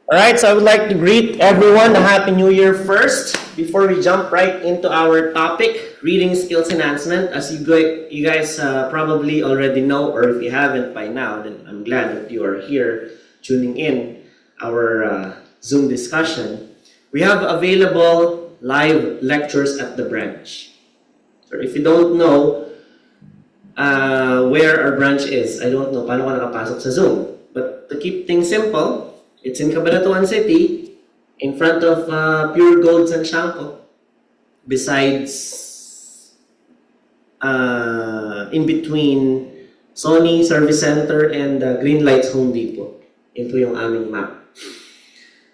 Alright, so I would like to greet everyone a Happy New Year first. Before we jump right into our topic, reading skills enhancement. As you guys probably already know, or if you haven't by now, then I'm glad that you are here tuning in our Zoom discussion. We have available live lectures at the branch. So if you don't know where our branch is, I don't know paano ka nakapasok sa Zoom. But to keep things simple, it's in Cabanatuan City, in front of Pure Gold San Shanco, besides, in between Sony Service Center and Green Lights Home Depot. Ito yung aming map.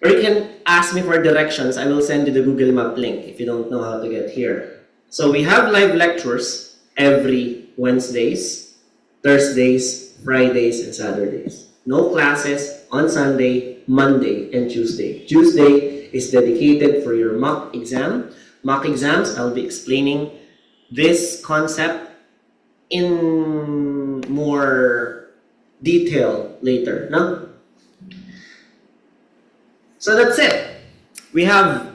Or you can ask me for directions. I will send you the Google Map link if you don't know how to get here. So we have live lectures every Wednesdays, Thursdays, Fridays, and Saturdays. No classes on Sunday, Monday, and Tuesday. Tuesday is dedicated for your mock exam. Mock exams, I'll be explaining this concept in more detail later. No? So that's it. We have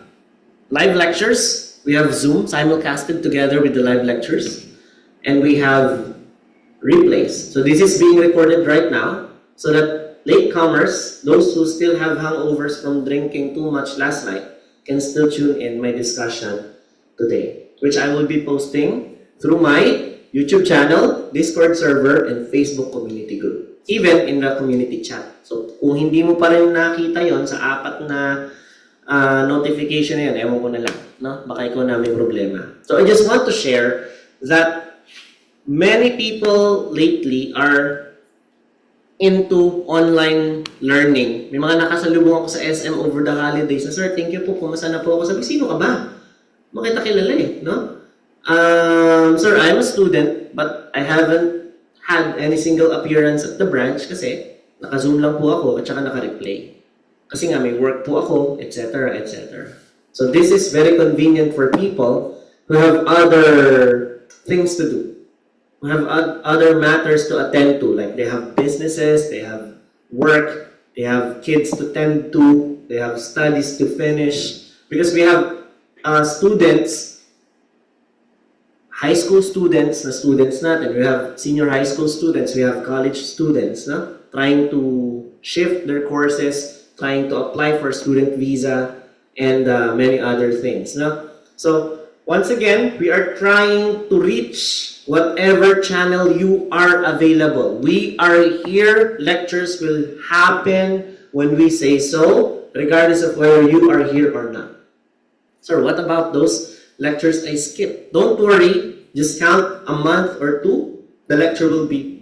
live lectures. We have Zoom simulcasted together with the live lectures. And we have replays. So this is being recorded right now so that latecomers, those who still have hangovers from drinking too much last night, can still tune in my discussion today, which I will be posting through my YouTube channel, Discord server, and Facebook community group, even in the community chat. So kung hindi mo pa rin nakita yon sa apat na notification na yun, ewan ko na lang, no? Baka ikaw na may problema. So I just want to share that many people lately are into online learning. May mga nakasalubong ako sa SM over the holidays. So, sir, thank you po. Kumusta na po ako? Sabi, sino ka ba? Makita kilala eh, no? Sir, I'm a student, but I haven't had any single appearance at the branch kasi naka-zoom lang po ako at saka naka-replay. Kasi nga may work po ako, etc., etc. So, this is very convenient for people who have other things to do, who have other matters to attend to, like they have businesses, they have work, they have kids to tend to, they have studies to finish. Because we have students, high school students na students natin, we have senior high school students, we have college students, no? Trying to shift their courses, trying to apply for student visa, and many other things. No? So, once again, we are trying to reach whatever channel you are available. We are here. Lectures will happen when we say so, regardless of whether you are here or not. Sir, what about those lectures I skipped? Don't worry. Just count a month or two. The lecture will be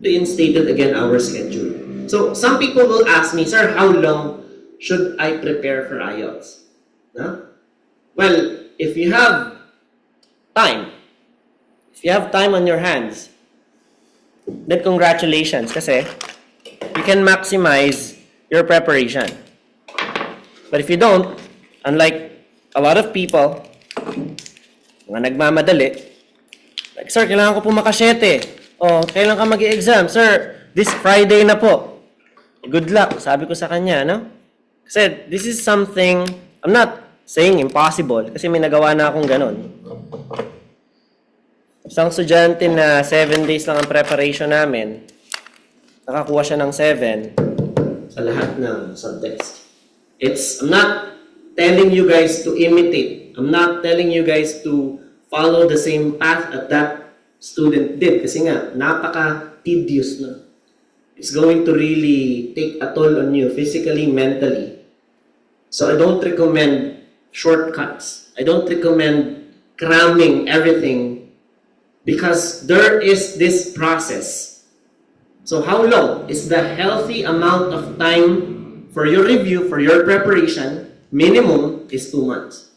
reinstated again, our schedule. So, some people will ask me, sir, how long should I prepare for IELTS? Huh? Well, if you have time, on your hands, then congratulations kasi you can maximize your preparation. But if you don't, unlike a lot of people, mga nagmamadali, like, sir, kailangan ko po makasyete. Oh, kailan ka mag-i-exam? Sir, this Friday na po. Good luck, sabi ko sa kanya, no? Kasi this is something, I'm not saying impossible kasi may nagawa na akong ganun. Isang estudyante na 7 days lang ang preparation namin, nakakuha siya ng 7 sa lahat ng subtext. I'm not telling you guys to imitate. I'm not telling you guys to follow the same path that that student did kasi nga, napaka-tedious na. It's going to really take a toll on you physically, mentally. So I don't recommend shortcuts. I don't recommend cramming everything because there is this process. So how long is the healthy amount of time for your review, for your preparation? Minimum is 2 months.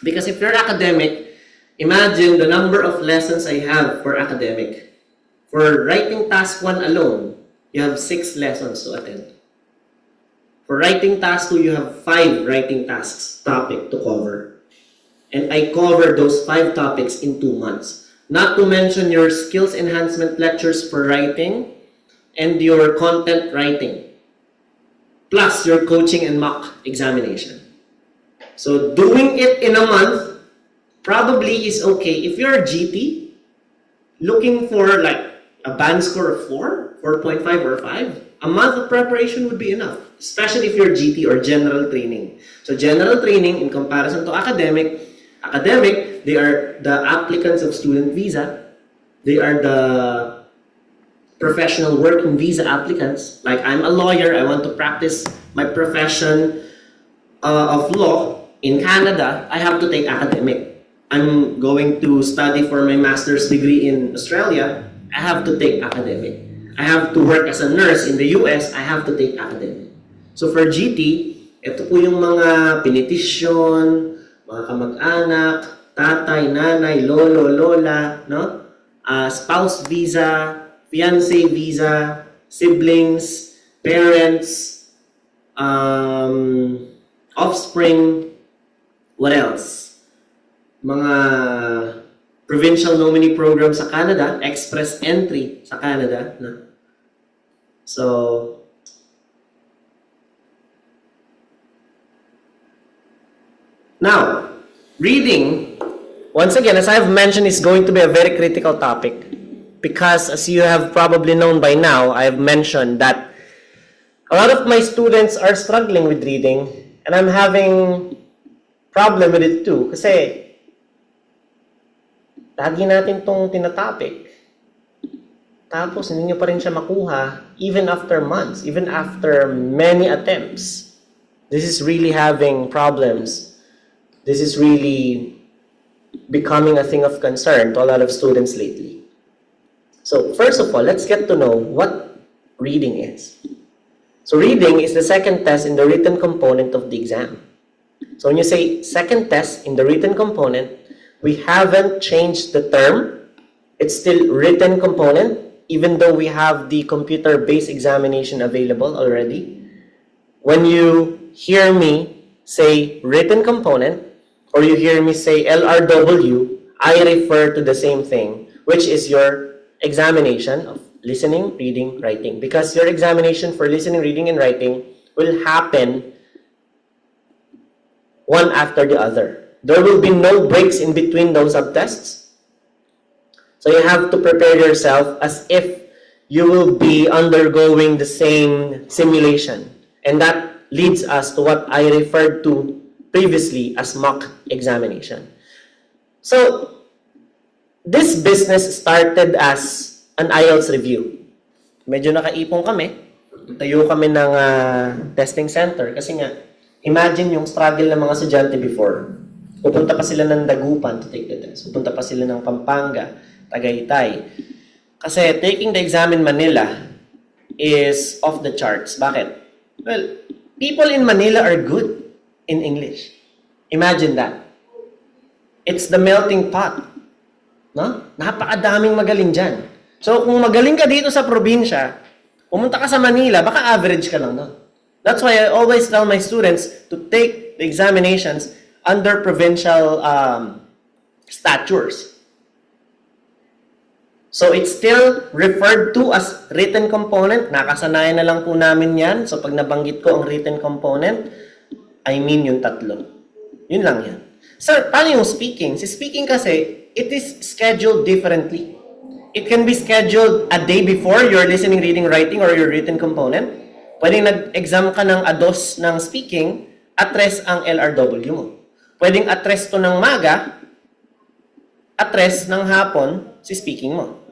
Because if you're academic, imagine the number of lessons I have for academic. For writing task 1 alone, you have 6 lessons to attend. For writing task 2, you have 5 writing tasks topic to cover. And I cover those 5 topics in 2 months. Not to mention your skills enhancement lectures for writing and your content writing. plus your coaching and mock examination. So doing it in a month probably is okay. If you're a GT, looking for like a band score of 4, 4.5 or 5, a month of preparation would be enough, especially if you're GT or general training. So general training in comparison to academic, they are the applicants of student visa. They are the professional working visa applicants. Like I'm a lawyer, I want to practice my profession of law in Canada, I have to take academic. I'm going to study for my master's degree in Australia, I have to take academic. I have to work as a nurse in the US, I have to take academic. So for GT, ito po yung mga pinitisyon, mga kamag-anak, tatay, nanay, lolo, lola, no? Spouse visa, fiancé visa, siblings, parents, offspring, what else? Mga provincial nominee program sa Canada, express entry sa Canada. No? So, now, reading, once again, as I have mentioned, is going to be a very critical topic because as you have probably known by now, I have mentioned that a lot of my students are struggling with reading and I'm having problem with it too kasi lagi natin tong tinatopic tapos hindi nyo pa rin siya makuha even after months, even after many attempts. This is really having problems. This is really becoming a thing of concern to a lot of students lately. So first of all, let's get to know what reading is. So reading is the second test in the written component of the exam. So when you say second test in the written component, we haven't changed the term. It's still written component, even though we have the computer-based examination available already. When you hear me say written component, or you hear me say LRW, I refer to the same thing, which is your examination of listening, reading, writing. Because your examination for listening, reading, and writing will happen one after the other. There will be no breaks in between those subtests. So you have to prepare yourself as if you will be undergoing the same simulation. And that leads us to what I referred to previously as mock examination. So, this business started as an IELTS review. Medyo nakaipong kami. Tayo kami ng testing center kasi nga, imagine yung struggle ng mga estudyante before. Pupunta pa sila ng Dagupan to take the test. Pupunta pa sila ng Pampanga, Tagaytay. Kasi taking the exam in Manila is off the charts. Bakit? Well, people in Manila are good in English. Imagine that. It's the melting pot. No? Napakadaming magaling dyan. So, kung magaling ka dito sa probinsya, pumunta ka sa Manila, baka average ka lang doon. That's why I always tell my students to take the examinations under provincial statutes. So, it's still referred to as written component. Nakasanayan na lang po namin yan. So, pag nabanggit ko ang written component, I mean yung tatlo. Yun lang yan. Sir, paano yung speaking? Si speaking kasi, it is scheduled differently. It can be scheduled a day before your listening, reading, writing, or your written component. Pwedeng nag-exam ka ng A2 ng speaking, address ang LRW mo. Pwedeng address to ng maga, address ng hapon, si speaking mo.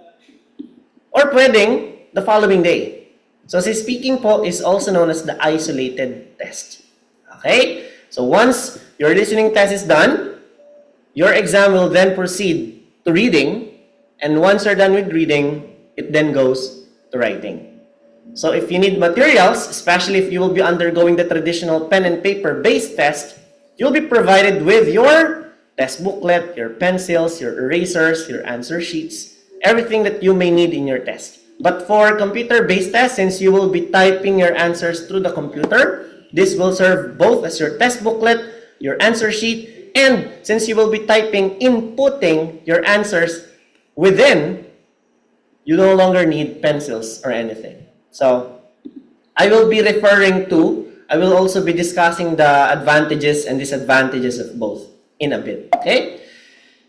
Or pwedeng the following day. So si speaking po is also known as the isolated test. Okay? So once your listening test is done, your exam will then proceed to reading, and once you're done with reading, it then goes to writing. So if you need materials, especially if you will be undergoing the traditional pen and paper based test, you'll be provided with your test booklet, your pencils, your erasers, your answer sheets, everything that you may need in your test. But for computer-based test, since you will be typing your answers through the computer, this will serve both as your test booklet, your answer sheet, and since you will be typing, inputting your answers within, you no longer need pencils or anything. So, I will be referring to I will also be discussing the advantages and disadvantages of both in a bit. Okay?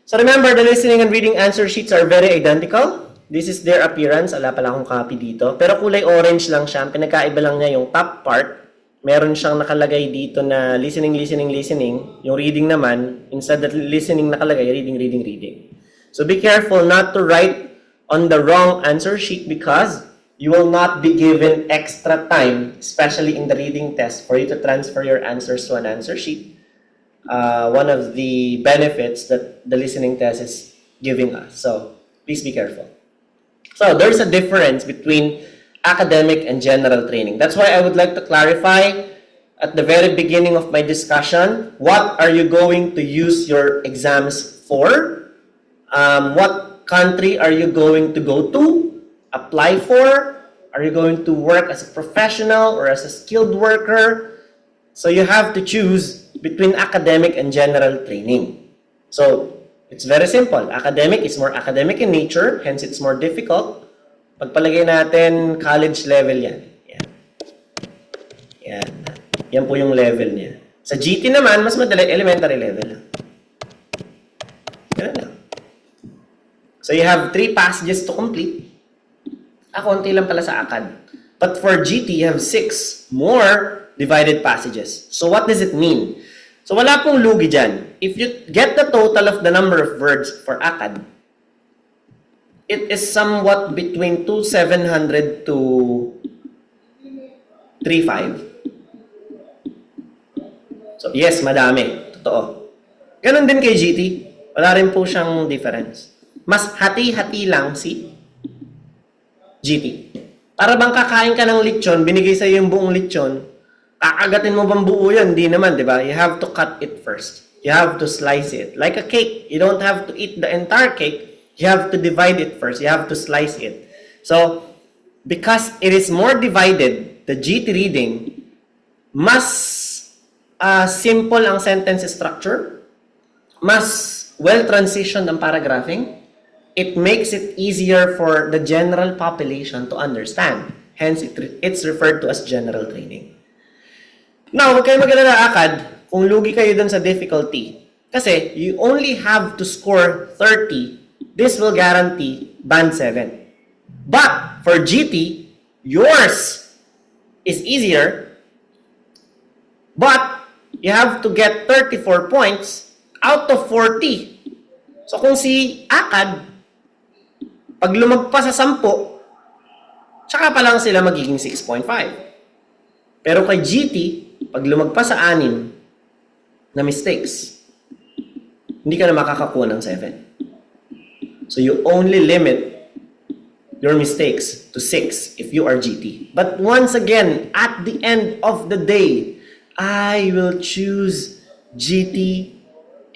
So remember, the listening and reading answer sheets are very identical. This is their appearance. Ala pala akong copy dito. Pero kulay orange lang siya. Pinagkaiba lang niya yung top part. Meron siyang nakalagay dito na listening, listening, listening. Yung reading naman, instead of listening nakalagay, reading, reading, reading. So be careful not to write on the wrong answer sheet because you will not be given extra time, especially in the reading test, for you to transfer your answers to an answer sheet. One of the benefits that the listening test is giving us. So please be careful. So there's a difference between academic and general training. That's why I would like to clarify at the very beginning of my discussion, what are you going to use your exams for? What country are you going to go to, apply for? Are you going to work as a professional or as a skilled worker? So you have to choose between academic and general training. So it's very simple. Academic is more academic in nature, hence it's more difficult. Pagpalagay natin, college level yan. Yan. Yan. Yan po yung level niya. Sa GT naman, mas madali, elementary level lang. Ganun lang. So you have 3 passages to complete. Konti lang pala sa ACAD. But for GT, you have 6 more divided passages. So what does it mean? So wala pong lugi dyan. If you get the total of the number of words for ACAD, it is somewhat between 2,700 to 3,500. So yes, madami. Totoo. Ganon din kay GT. Wala rin po siyang difference. Mas hati-hati lang si GT. Para bang kakain ka ng lechon, binigay sa'yo yung buong lechon, kakagatin mo bang buo yun? Hindi naman, di ba? You have to cut it first. You have to slice it. Like a cake, you don't have to eat the entire cake. You have to divide it first. You have to slice it. So, because it is more divided, the GT reading, mas simple ang sentence structure, mas well-transitioned ang paragraphing, it makes it easier for the general population to understand. Hence, it's referred to as general training. Now, huwag kayo mag-alala ACAD kung lugi kayo dun sa difficulty. Kasi, you only have to score 30. This will guarantee band 7. But, for GT, yours is easier. But, you have to get 34 points out of 40. So, kung si ACAD, pag lumagpas sa 10, tsaka pa lang sila magiging 6.5. Pero kay GT, pag lumagpas sa 6 na mistakes, hindi ka na makakakuha ng 7. So you only limit your mistakes to 6 if you are GT. But once again, at the end of the day, I will choose GT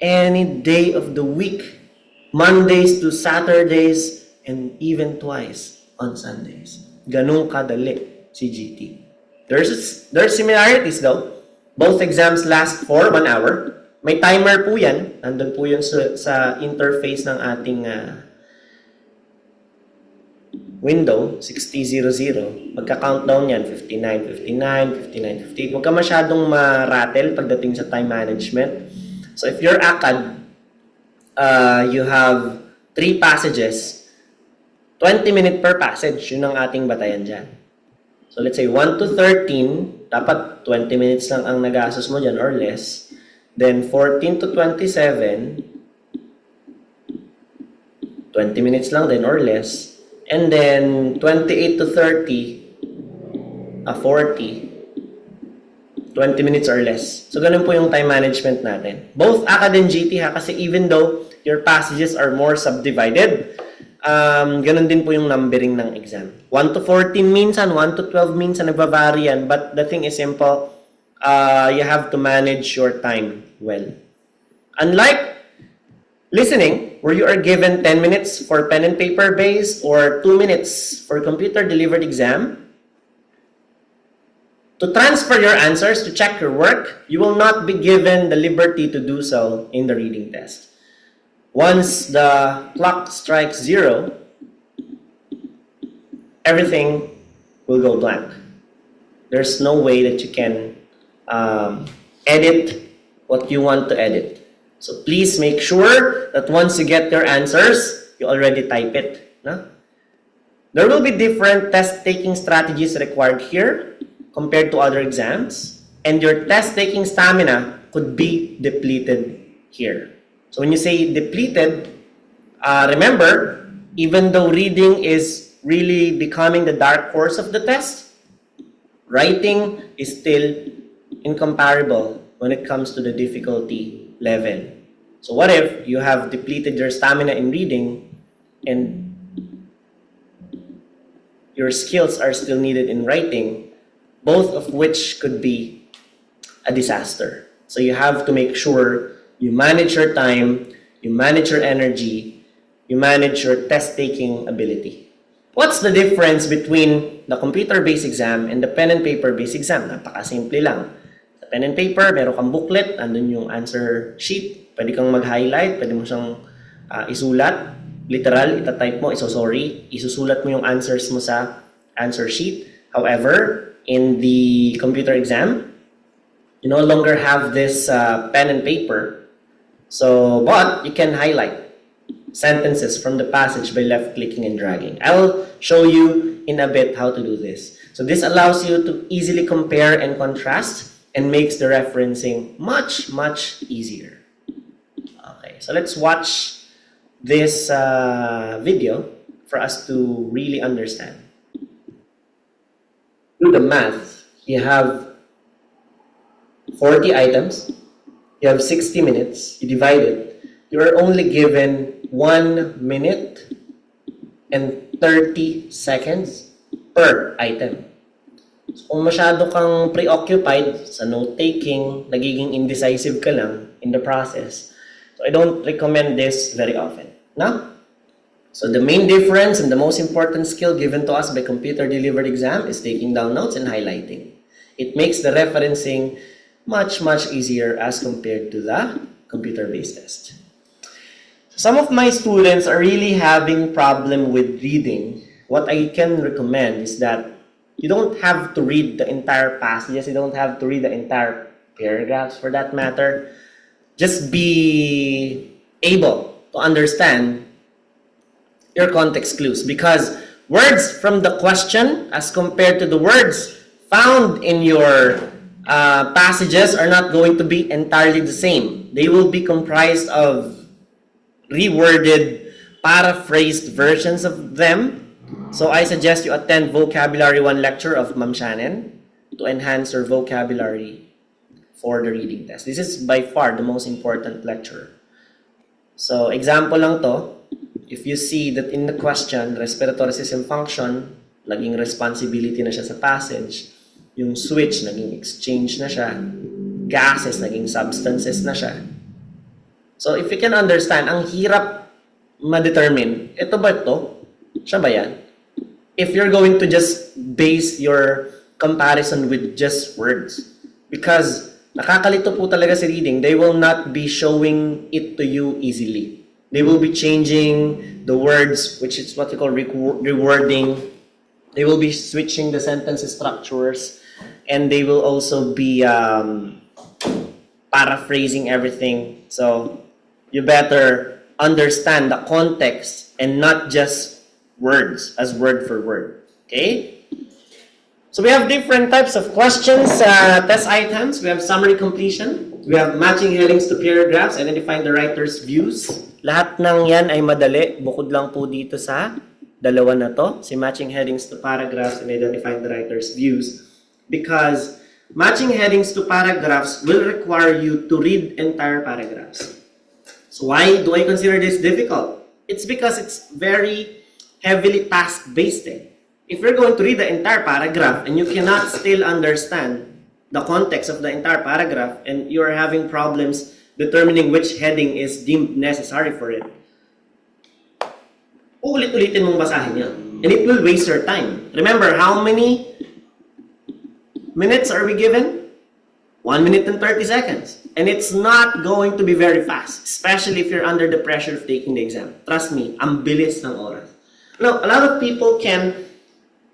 any day of the week. Mondays to Saturdays, and even twice on Sundays. Ganun kadali si GT. There's similarities though. Both exams last for 1 hour. May timer po yan. Nandun po yun sa interface ng ating window, 6000. Magka-countdown yan, 59, 59, 59, 50. Huwag ka masyadong ma-rattle pagdating sa time management. So if you're ACAD, you have 3 passages, 20 minutes per passage, yun ang ating batayan dyan. So let's say 1 to 13, dapat 20 minutes lang ang nag-asos mo dyan or less. Then 14 to 27, 20 minutes lang din or less. And then 28 to 30, 40, 20 minutes or less. So ganun po yung time management natin. Both ACAD and GT ha, kasi even though your passages are more subdivided, ganun din po yung numbering ng exam. 1 to 14 minsan, 1 to 12 minsan, nagbabari yan. But the thing is simple, you have to manage your time well. Unlike listening, where you are given 10 minutes for pen and paper based or 2 minutes for computer delivered exam, to transfer your answers, to check your work, you will not be given the liberty to do so in the reading test. Once the clock strikes 0, everything will go blank. There's no way that you can edit what you want to edit. So please make sure that once you get your answers, you already type it. No? There will be different test-taking strategies required here compared to other exams, and your test-taking stamina could be depleted here. So when you say depleted, remember, even though reading is really becoming the dark horse of the test, writing is still incomparable when it comes to the difficulty level. So what if you have depleted your stamina in reading and your skills are still needed in writing, both of which could be a disaster. So you have to make sure you manage your time, you manage your energy, you manage your test-taking ability. What's the difference between the computer-based exam and the pen and paper-based exam? Napakasimple lang. Sa pen and paper, meron kang booklet, andun yung answer sheet, pwede kang mag-highlight, pwede mo siyang isulat, literal, itatype mo, isusulat mo yung answers mo sa answer sheet. However, in the computer exam, you no longer have this pen and paper, but you can highlight sentences from the passage by left-clicking and dragging. I'll show you in a bit how to do this. So this allows you to easily compare and contrast and makes the referencing much, much easier. Okay, so let's watch this video for us to really understand. Do the math. You have 40 items. You have 60 minutes. You divide it. You are only given 1 minute and 30 seconds per item. So, kung masyado kang preoccupied sa note-taking, nagiging indecisive ka lang in the process. So I don't recommend this very often. No? So the main difference and the most important skill given to us by computer-delivered exam is taking down notes and highlighting. It makes the referencing much, much easier as compared to the computer-based test. Some of my students are really having problem with reading. What I can recommend is that you don't have to read the entire passages. You don't have to read the entire paragraphs for that matter. Just be able to understand your context clues, because words from the question as compared to the words found in your passages are not going to be entirely the same. They will be comprised of reworded, paraphrased versions of them. So I suggest you attend Vocabulary 1 lecture of Ma'am Shannon to enhance your vocabulary for the reading test. This is by far the most important lecture. So example lang to, if you see that in the question, respiratory system function, naging responsibility na siya sa passage, yung switch, naging exchange na siya, gases, naging substances na siya. So if you can understand, ang hirap ma-determine, ito ba ito? Siya ba yan? If you're going to just base your comparison with just words. Because nakakalito po talaga si reading, they will not be showing it to you easily. They will be changing the words, which is what you call rewording. They will be switching the sentence structures, and they will also be paraphrasing everything. So you better understand the context and not just words as word for word. Okay? So we have different types of questions, test items. We have summary completion. We have matching headings to paragraphs, identifying the writer's views. Lahat ng yan ay madali. Bukod lang po dito sa dalawa na to, si matching headings to paragraphs and identifying the writer's views. Because matching headings to paragraphs will require you to read entire paragraphs. So why do I consider this difficult? It's because it's very heavily task-based. If you're going to read the entire paragraph and you cannot still understand the context of the entire paragraph and you're having problems determining which heading is deemed necessary for it, ulit-ulitin mong basahin yan. And it will waste your time. Remember, how many minutes are we given? 1 minute and 30 seconds. And it's not going to be very fast, especially if you're under the pressure of taking the exam. Trust me, ang bilis ng oras. Now, a lot of people can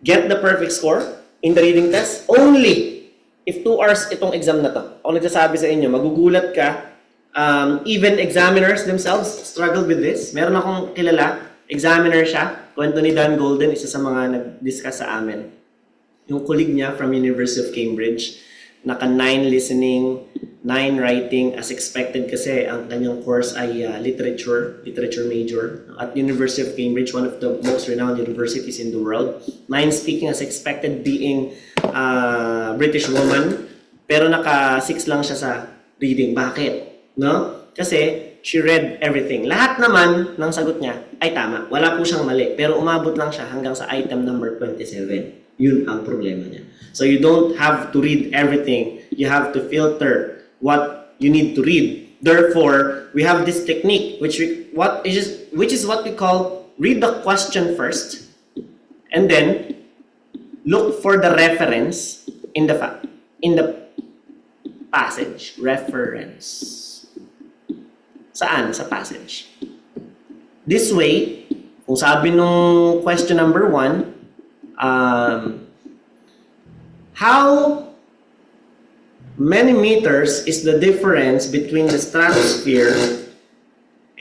get the perfect score in the reading test only if 2 hours itong exam na to, ako nagsasabi sa inyo, magugulat ka. Even examiners themselves struggle with this. Meron akong kilala, examiner siya. Kwento ni Dan Golden, isa sa mga nag-discuss sa amin. Yung colleague niya from University of Cambridge, naka 9 listening, 9 writing as expected kasi ang kanyang course ay literature major. At University of Cambridge, one of the most renowned universities in the world. 9 speaking as expected being British woman, pero naka 6 lang siya sa reading. Bakit? No? Kasi she read everything. Lahat naman ng sagot niya ay tama. Wala po siyang mali. Pero umabot lang siya hanggang sa item number 27. Yun ang problema niya. So you don't have to read everything. You have to filter what you need to read. Therefore, we have this technique which is what we call read the question first and then look for the reference in the passage. Reference. Saan? Sa passage. This way, kung sabi nung question number 1, how many meters is the difference between the stratosphere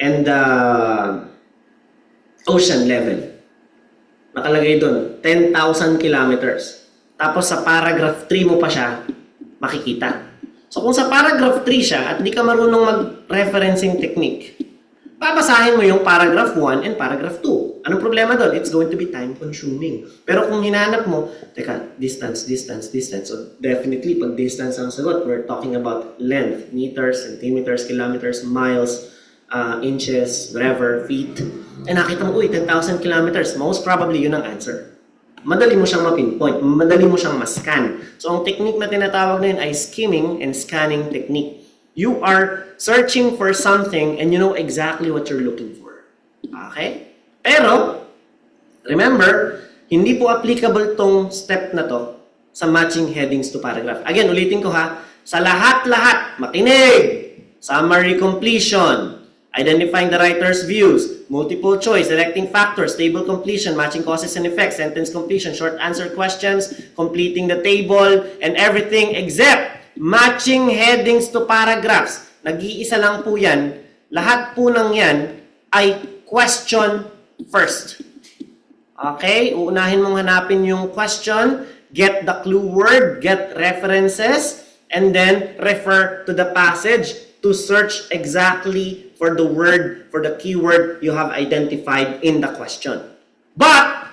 and the ocean level? Nakalagay doon, 10,000 kilometers. Tapos sa paragraph 3 mo pa siya makikita. So kung sa paragraph 3 siya at di ka marunong mag-referencing technique, babasahin mo yung paragraph 1 and paragraph 2. Anong problema doon? It's going to be time consuming. Pero kung hinanap mo, teka, distance. So definitely, pag distance ang sagot, we're talking about length, meters, centimeters, kilometers, miles, inches, whatever, feet. And nakita mo, 10,000 kilometers. Most probably, yun ang answer. Madali mo siyang ma-pinpoint, madali mo siyang ma-scan. So, ang technique na tinatawag na yun ay skimming and scanning technique. You are searching for something and you know exactly what you're looking for. Okay? Pero, remember, hindi po applicable tong step na to sa matching headings to paragraph. Again, ulitin ko ha, sa lahat-lahat, makinig! Summary completion, identifying the writer's views, multiple choice, selecting factors, table completion, matching causes and effects, sentence completion, short answer questions, completing the table, and everything except matching headings to paragraphs. Nag-iisa lang po yan. Lahat po ng yan ay question first. Okay? Uunahin mong hanapin yung question, get the clue word, get references, and then refer to the passage to search exactly for the word, for the keyword you have identified in the question. But,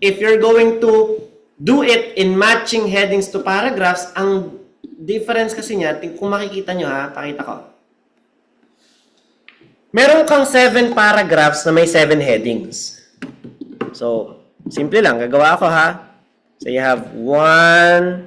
if you're going to do it in matching headings to paragraphs, ang difference kasi niya, kung makikita nyo ha, pakita ko. Meron kang 7 paragraphs na may 7 headings. So, simple lang, gagawa ako ha. So, you have 1,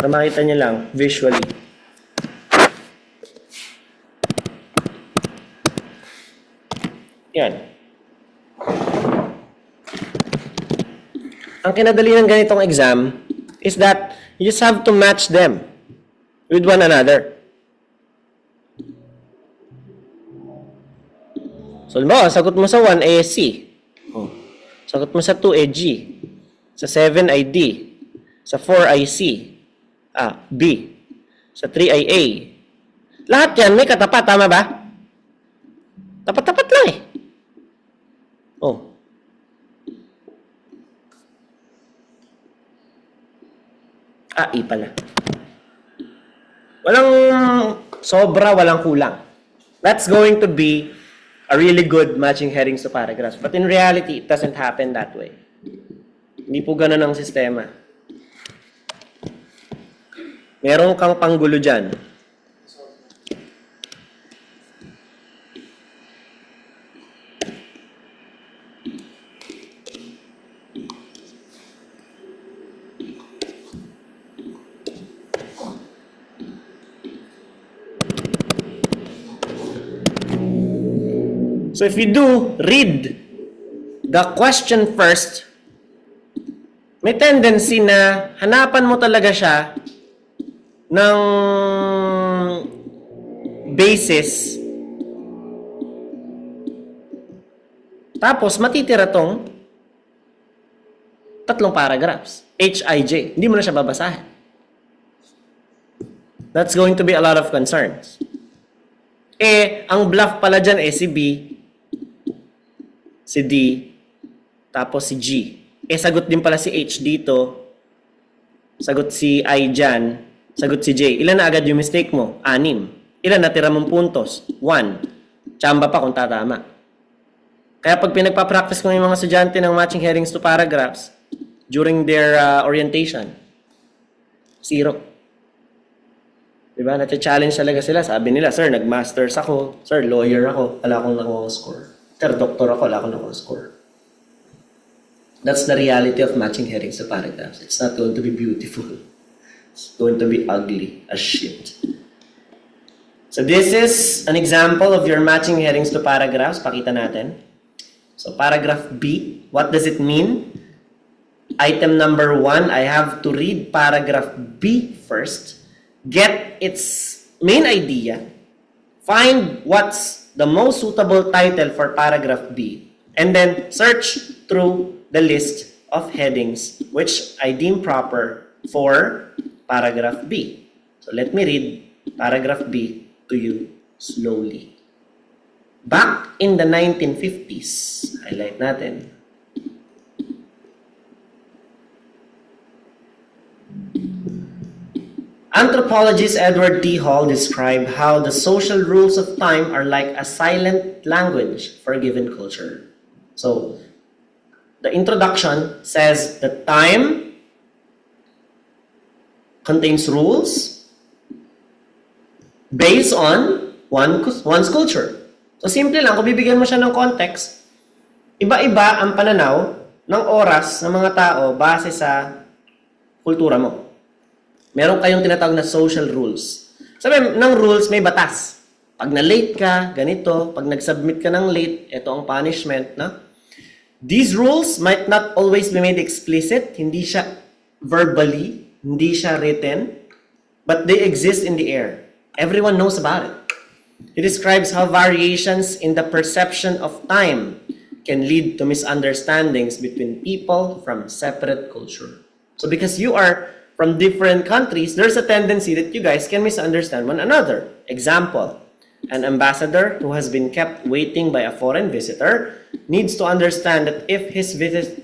na makita niyo lang visually. Yan. Ang kinadali ng ganitong exam is that you just have to match them with one another. So, halimbawa, sagot mo sa 1 ay C. Oh. Sagot mo sa 2 ay G. Sa 7 ay D. Sa 4 ay C. B. Sa 3 ay A. Lahat yan may katapat, tama ba? Tapat-tapat lang eh. Oh. E pala. Walang sobra, walang kulang. That's going to be a really good matching headings to paragraphs. But in reality, it doesn't happen that way. Hindi po ganun ang sistema. Meron kang panggulo dyan. So if you do read the question first, may tendency na hanapan mo talaga siya ng basis. Tapos matitira tong tatlong paragraphs. HIJ. Hindi mo na siya babasahin. That's going to be a lot of concerns. Ang bluff pala dyan si B, si D, tapos si G. Sagot din pala si H dito, sagot si I dyan, sagot si J. Ilan na agad yung mistake mo? 6. Ilan natira mong puntos? 1. Tsamba pa kung tatama. Kaya pag pinagpa-practice ko yung mga estudyante ng matching headings to paragraphs during their orientation, 0. Diba? Nati-challenge talaga sila. Sabi nila, sir, nag-masters ako. Sir, lawyer ako. Wala akong nakuha score. Sir, doktor ako. Wala akong nakuha score. That's the reality of matching headings to paragraphs. It's not going to be beautiful. It's going to be ugly as shit. So this is an example of your matching headings to paragraphs. Pakita natin. So paragraph B, what does it mean? Item number 1, I have to read paragraph B first. Get its main idea, find what's the most suitable title for paragraph B, and then search through the list of headings which I deem proper for paragraph B. So let me read paragraph B to you slowly. Back in the 1950s, highlight natin, anthropologist Edward D. Hall described how the social rules of time are like a silent language for a given culture. So, the introduction says that time contains rules based on one's culture. So, simple lang, kung bibigyan mo siya ng context, iba-iba ang pananaw ng oras ng mga tao base sa kultura mo. Meron kayong tinatawag na social rules. Sabi, ng rules may batas. Pag na-late ka, ganito. Pag nag-submit ka ng late, ito ang punishment. No? These rules might not always be made explicit. Hindi siya verbally, hindi siya written, but they exist in the air. Everyone knows about it. It describes how variations in the perception of time can lead to misunderstandings between people from separate culture. So because you are from different countries, there's a tendency that you guys can misunderstand one another. Example, an ambassador who has been kept waiting by a foreign visitor needs to understand that if his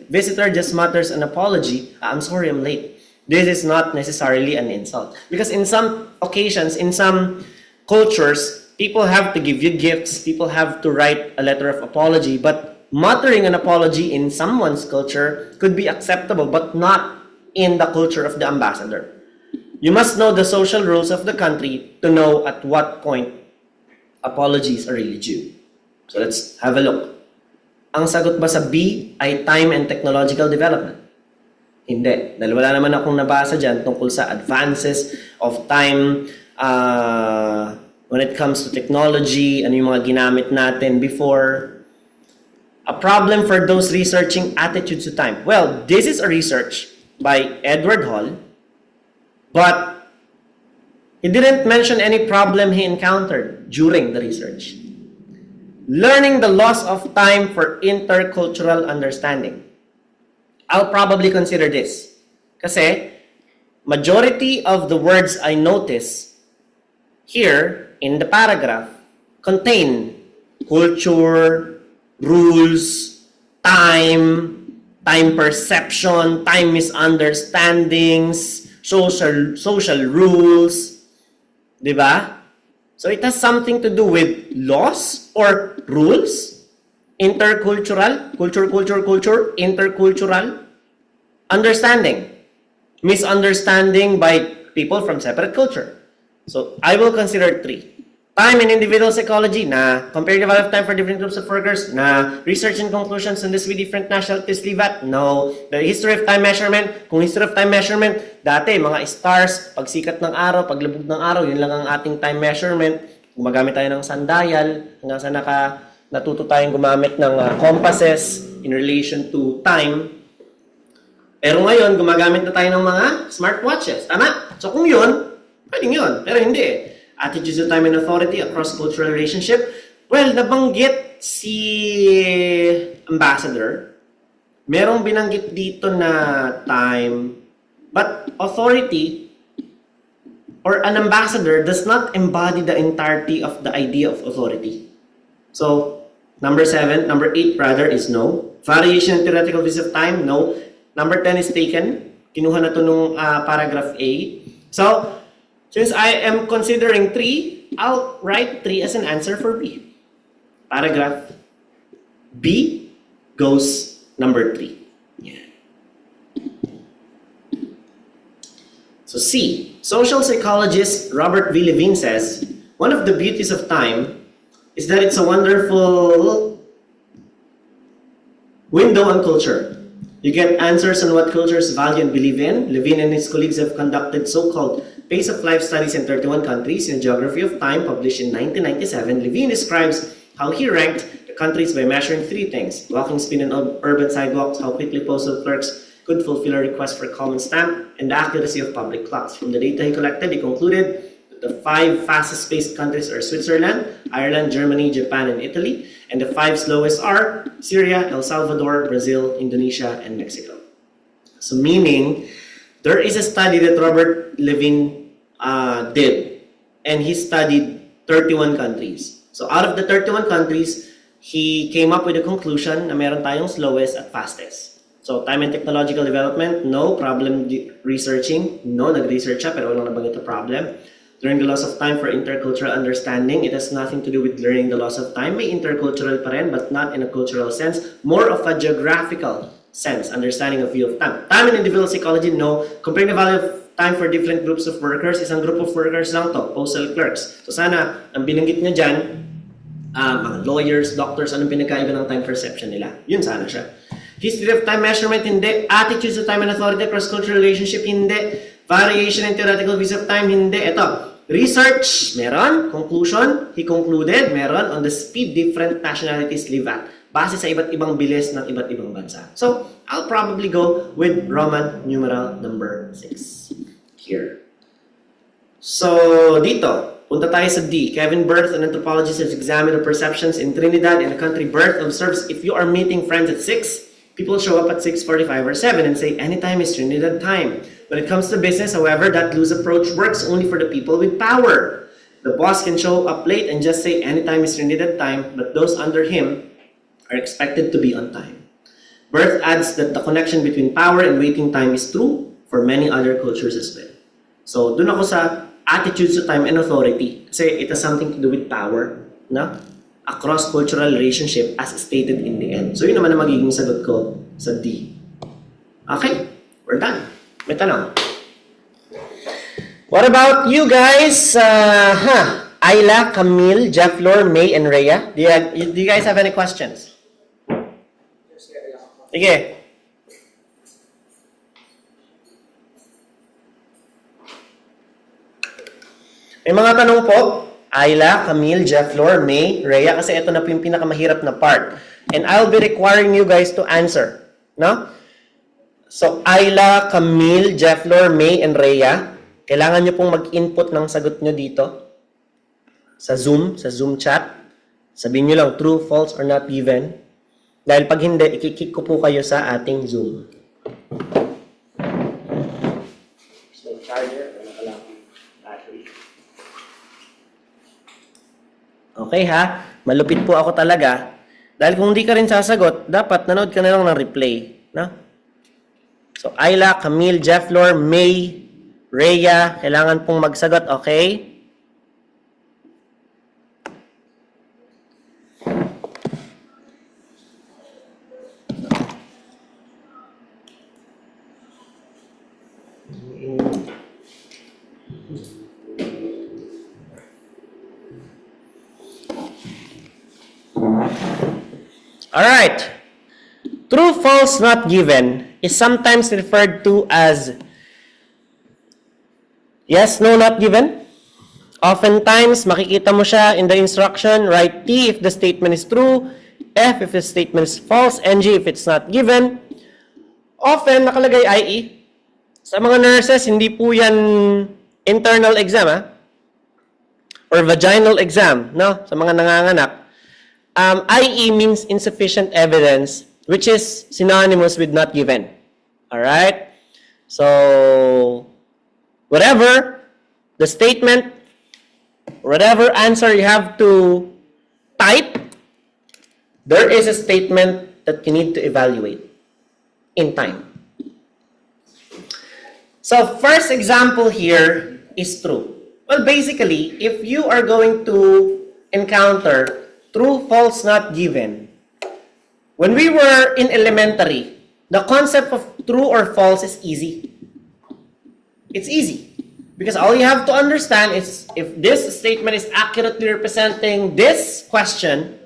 visitor just mutters an apology, I'm sorry, I'm late, this is not necessarily an insult. Because in some occasions, in some cultures, people have to give you gifts, people have to write a letter of apology, but muttering an apology in someone's culture could be acceptable, but not in the culture of the ambassador. You must know the social rules of the country to know at what point apologies are really due. So let's have a look. Ang sagot ba sa B ay time and technological development? Hindi. Dahil wala naman akong nabasa dyan tungkol sa advances of time when it comes to technology, ano yung mga ginamit natin before. A problem for those researching attitudes to time. Well, this is a research by Edward Hall, but he didn't mention any problem he encountered during the research. Learning the loss of time for intercultural understanding. I'll probably consider this. Kasi, majority of the words I notice here in the paragraph contain culture, rules, time perception, time misunderstandings, social rules, di ba? So it has something to do with laws or rules, intercultural, culture, intercultural, understanding, misunderstanding by people from separate culture. So I will consider 3. Time and individual psychology, na comparative value of time for different groups of workers, na research and conclusions on this with different nationalities, LIVAT, no. The history of time measurement, kung history of time measurement, dati mga stars, pagsikat ng araw, paglubog ng araw, yun lang ang ating time measurement. Gumagamit tayo ng sundial, hanggang sa natuto tayong gumamit ng compasses in relation to time. Pero ngayon, gumagamit na tayo ng mga smartwatches. Tama? So kung yun, pwedeng yun. Pero hindi. Attitudes of time and authority across cultural relationship. Well, nabanggit si Ambassador. Merong binanggit dito na time, but authority or an ambassador does not embody the entirety of the idea of authority. So, number 8 rather is no. Variation in theoretical views of time, no. Number 10 is taken. Kinuha na to nung paragraph A. So, since I am considering 3, I'll write 3 as an answer for B. Paragraph B goes number 3. Yeah. So C. Social psychologist Robert V. Levine says, one of the beauties of time is that it's a wonderful window on culture. You get answers on what cultures value and believe in. Levine and his colleagues have conducted so-called pace of life studies in 31 countries. In Geography of Time, published in 1997, Levine describes how he ranked the countries by measuring 3 things: walking speed on urban sidewalks, how quickly postal clerks could fulfill a request for a common stamp, and the accuracy of public clocks. From the data he collected, he concluded that the 5 fastest-paced countries are Switzerland, Ireland, Germany, Japan, and Italy, and the 5 slowest are Syria, El Salvador, Brazil, Indonesia, and Mexico. So meaning, there is a study that Robert Levine did, and he studied 31 countries. So out of the 31 countries, he came up with a conclusion na meron tayong slowest at fastest. So, time and technological development, no. Problem researching, no. Nag-research siya, pero walang nabanggit na problem. Learning the loss of time for intercultural understanding. It has nothing to do with learning the loss of time. May intercultural pa rin, but not in a cultural sense. More of a geographical sense, understanding of view of time. Time and individual psychology, no. Comparing the value of time for different groups of workers, isang group of workers lang to, postal clerks. So, sana, ang binanggit niya dyan, mga lawyers, doctors, anong pinagkaiba ng time perception nila? Yun sana siya. History of time measurement, hindi. Attitudes of time and authority across cultural relationship, hindi. Variation in theoretical views of time, hindi. Ito, research, meron. Conclusion, he concluded, meron on the speed different nationalities live at, base sa iba't ibang bilis ng iba't ibang bansa. So, I'll probably go with Roman numeral number 6 here. So, dito, punta tayo sa D. Kevin Berth, an anthropologist, has examined the perceptions in Trinidad and the country Berth observes if you are meeting friends at 6, people show up at 6:45 or 7 and say anytime is Trinidad time. When it comes to business, however, that loose approach works only for the people with power. The boss can show up late and just say anytime is Trinidad time, but those under him are expected to be on time. Berth adds that the connection between power and waiting time is true for many other cultures as well. So, dun ako sa attitudes to time and authority. Kasi it has something to do with power, no? Across cultural relationship as stated in the end. So, yun naman ang magiging sagot ko sa D. Okay, we're done. May tanong. What about you guys? Ayla, Camille, Jeff, Lore, May, and Rhea. Do you guys have any questions? Sige. May mga tanong po. Ayla, Camille, Jeff, Lore, May, Rhea, kasi ito na po yung pinakamahirap na part. And I'll be requiring you guys to answer. No? So, Ayla, Camille, Jeff, Lore, May, and Rhea, kailangan nyo pong mag-input ng sagot nyo dito. Sa Zoom chat. Sabihin nyo lang, true, false, or not given. Dahil pag hindi, ikikik ko po kayo sa ating Zoom. So, charger, wala ka lang. Battery. Okay ha? Malupit po ako talaga. Dahil kung hindi ka rin sasagot, dapat nanood ka na lang ng replay. No? So, Ayla, Camille, Jeff, Lore, May, Rhea, kailangan pong magsagot, okay? Alright. True, false, not given is sometimes referred to as yes, no, not given, Oftentimes, makikita mo siya in the instruction, write T if the statement is true, F if the statement is false, NG if it's not given. Often, nakalagay IE. Sa mga nurses, hindi po yan internal exam, or vaginal exam, no? Sa mga nanganganak. IE means insufficient evidence, which is synonymous with not given. Alright? So, whatever the statement, whatever answer you have to type, there is a statement that you need to evaluate in time. So, first example here is true. Well, basically, if you are going to encounter true, false, not given, when we were in elementary, the concept of true or false is easy. It's easy. Because all you have to understand is if this statement is accurately representing this question,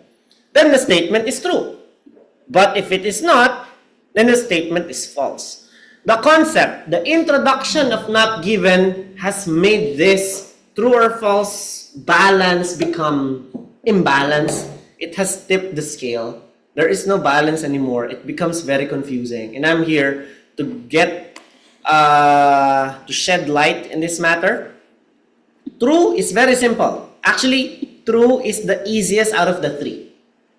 then the statement is true. But if it is not, then the statement is false. The concept, the introduction of not given has made this true or false balance become imbalanced. It has tipped the scale. There is no balance anymore. It becomes very confusing. And I'm here to get to shed light in this matter. True is very simple. Actually, true is the easiest out of the three.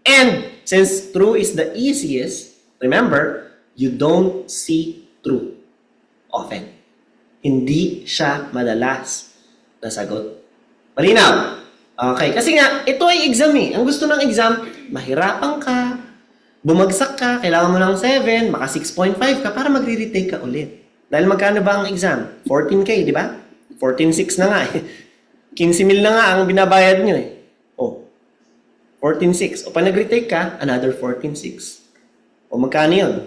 And since true is the easiest, remember, you don't see true often. Hindi siya madalas na sagot. Malinaw? Okay, kasi nga, ito ay exam eh. Ang gusto ng exam, mahirapan ka, bumagsak ka, kailangan mo ng 7, maka 6.5 ka para magre-retake ka ulit. Dahil magkano ba ang exam? 14K, di ba? 14.6 na nga eh. 15,000 na nga ang binabayad nyo eh. Oh, 14.6. O pag nag-retake ka, another 14.6. O magkano yun?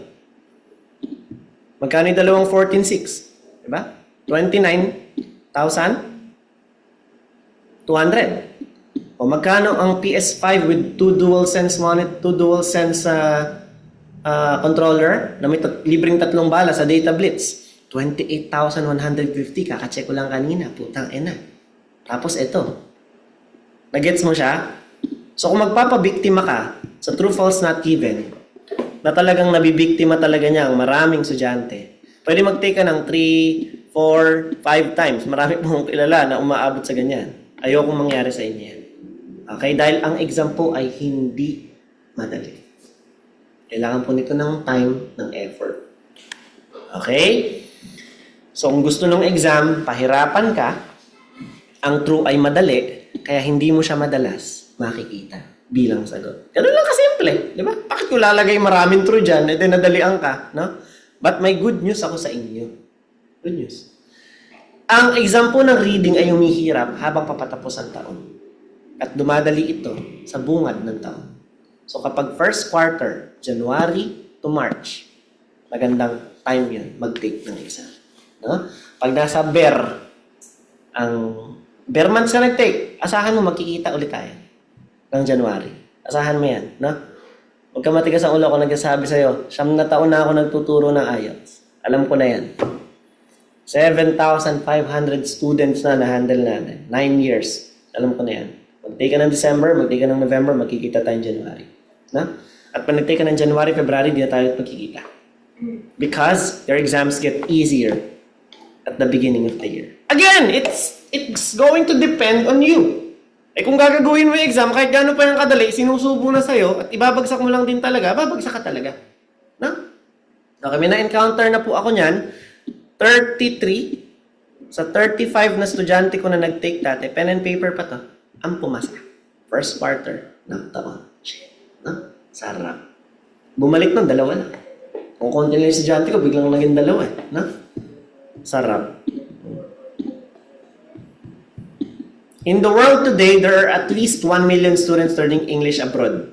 Magkano yung dalawang 14.6? Di ba? 29,200. O magkano ang PS5 with 2 DualSense controller na may libreng 3 bala sa Data Blitz? 28,150. Kakacheck ko lang kanina. Putang ina. Tapos ito. Nagets mo siya? So kung magpapabiktima ka sa true, false, not given, na talagang nabibiktima talaga niya ang maraming estudyante, pwede mag-take ka ng 3, 4, 5 times. Marami pong kilala na umaabot sa ganyan. Ayokong mangyari sa inyo yan. Okay? Dahil ang exam po ay hindi madali. Kailangan po nito ng time, ng effort. Okay? So, kung gusto ng exam, pahirapan ka, ang true ay madali, kaya hindi mo siya madalas makikita bilang sagot. Ganun lang kasimple, di ba? Bakit ko lalagay maraming true dyan, edi nadalian ka, no? But may good news ako sa inyo. Good news. Ang exam po ng reading ay humihirap habang papatapos ang taon. At dumadali ito sa bungad ng taon. So kapag first quarter, January to March, magandang time yun mag-take ng exam. No? Pag nasa Bear months ka nag-take, asahan mo magkikita ulit tayo ng January. Asahan mo yan, no? Huwag ka matigas ang ulo ko nagsasabi sa'yo, 9 na taon na ako nagtuturo ng IELTS. Alam ko na yan. 7,500 students na na-handle natin. 9 years. Alam ko na yan. Mag-take ka ng December, mag-take ka ng November, magkikita tayo January. No? At pag nag-take ka ng January, February, di na tayo magkikita. Because your exams get easier at the beginning of the year. Again, it's going to depend on you. Eh kung gagawin mo yung exam, kahit gano'n pa yung kadali, sinusubo na sa'yo at ibabagsak mo lang din talaga, babagsak ka talaga. No? Okay, may na-encounter na po ako niyan. 33 sa 35 na estudyante ko na nag-take dati, pen and paper pa to, ang pumasa. First quarter ng taon. Shit. No? Sarap. Bumalik nun, 2 lang. Kung konti lang yung estudyante ko, biglang naging 2 eh. No? Sarap. In the world today, there are at least 1 million students learning English abroad.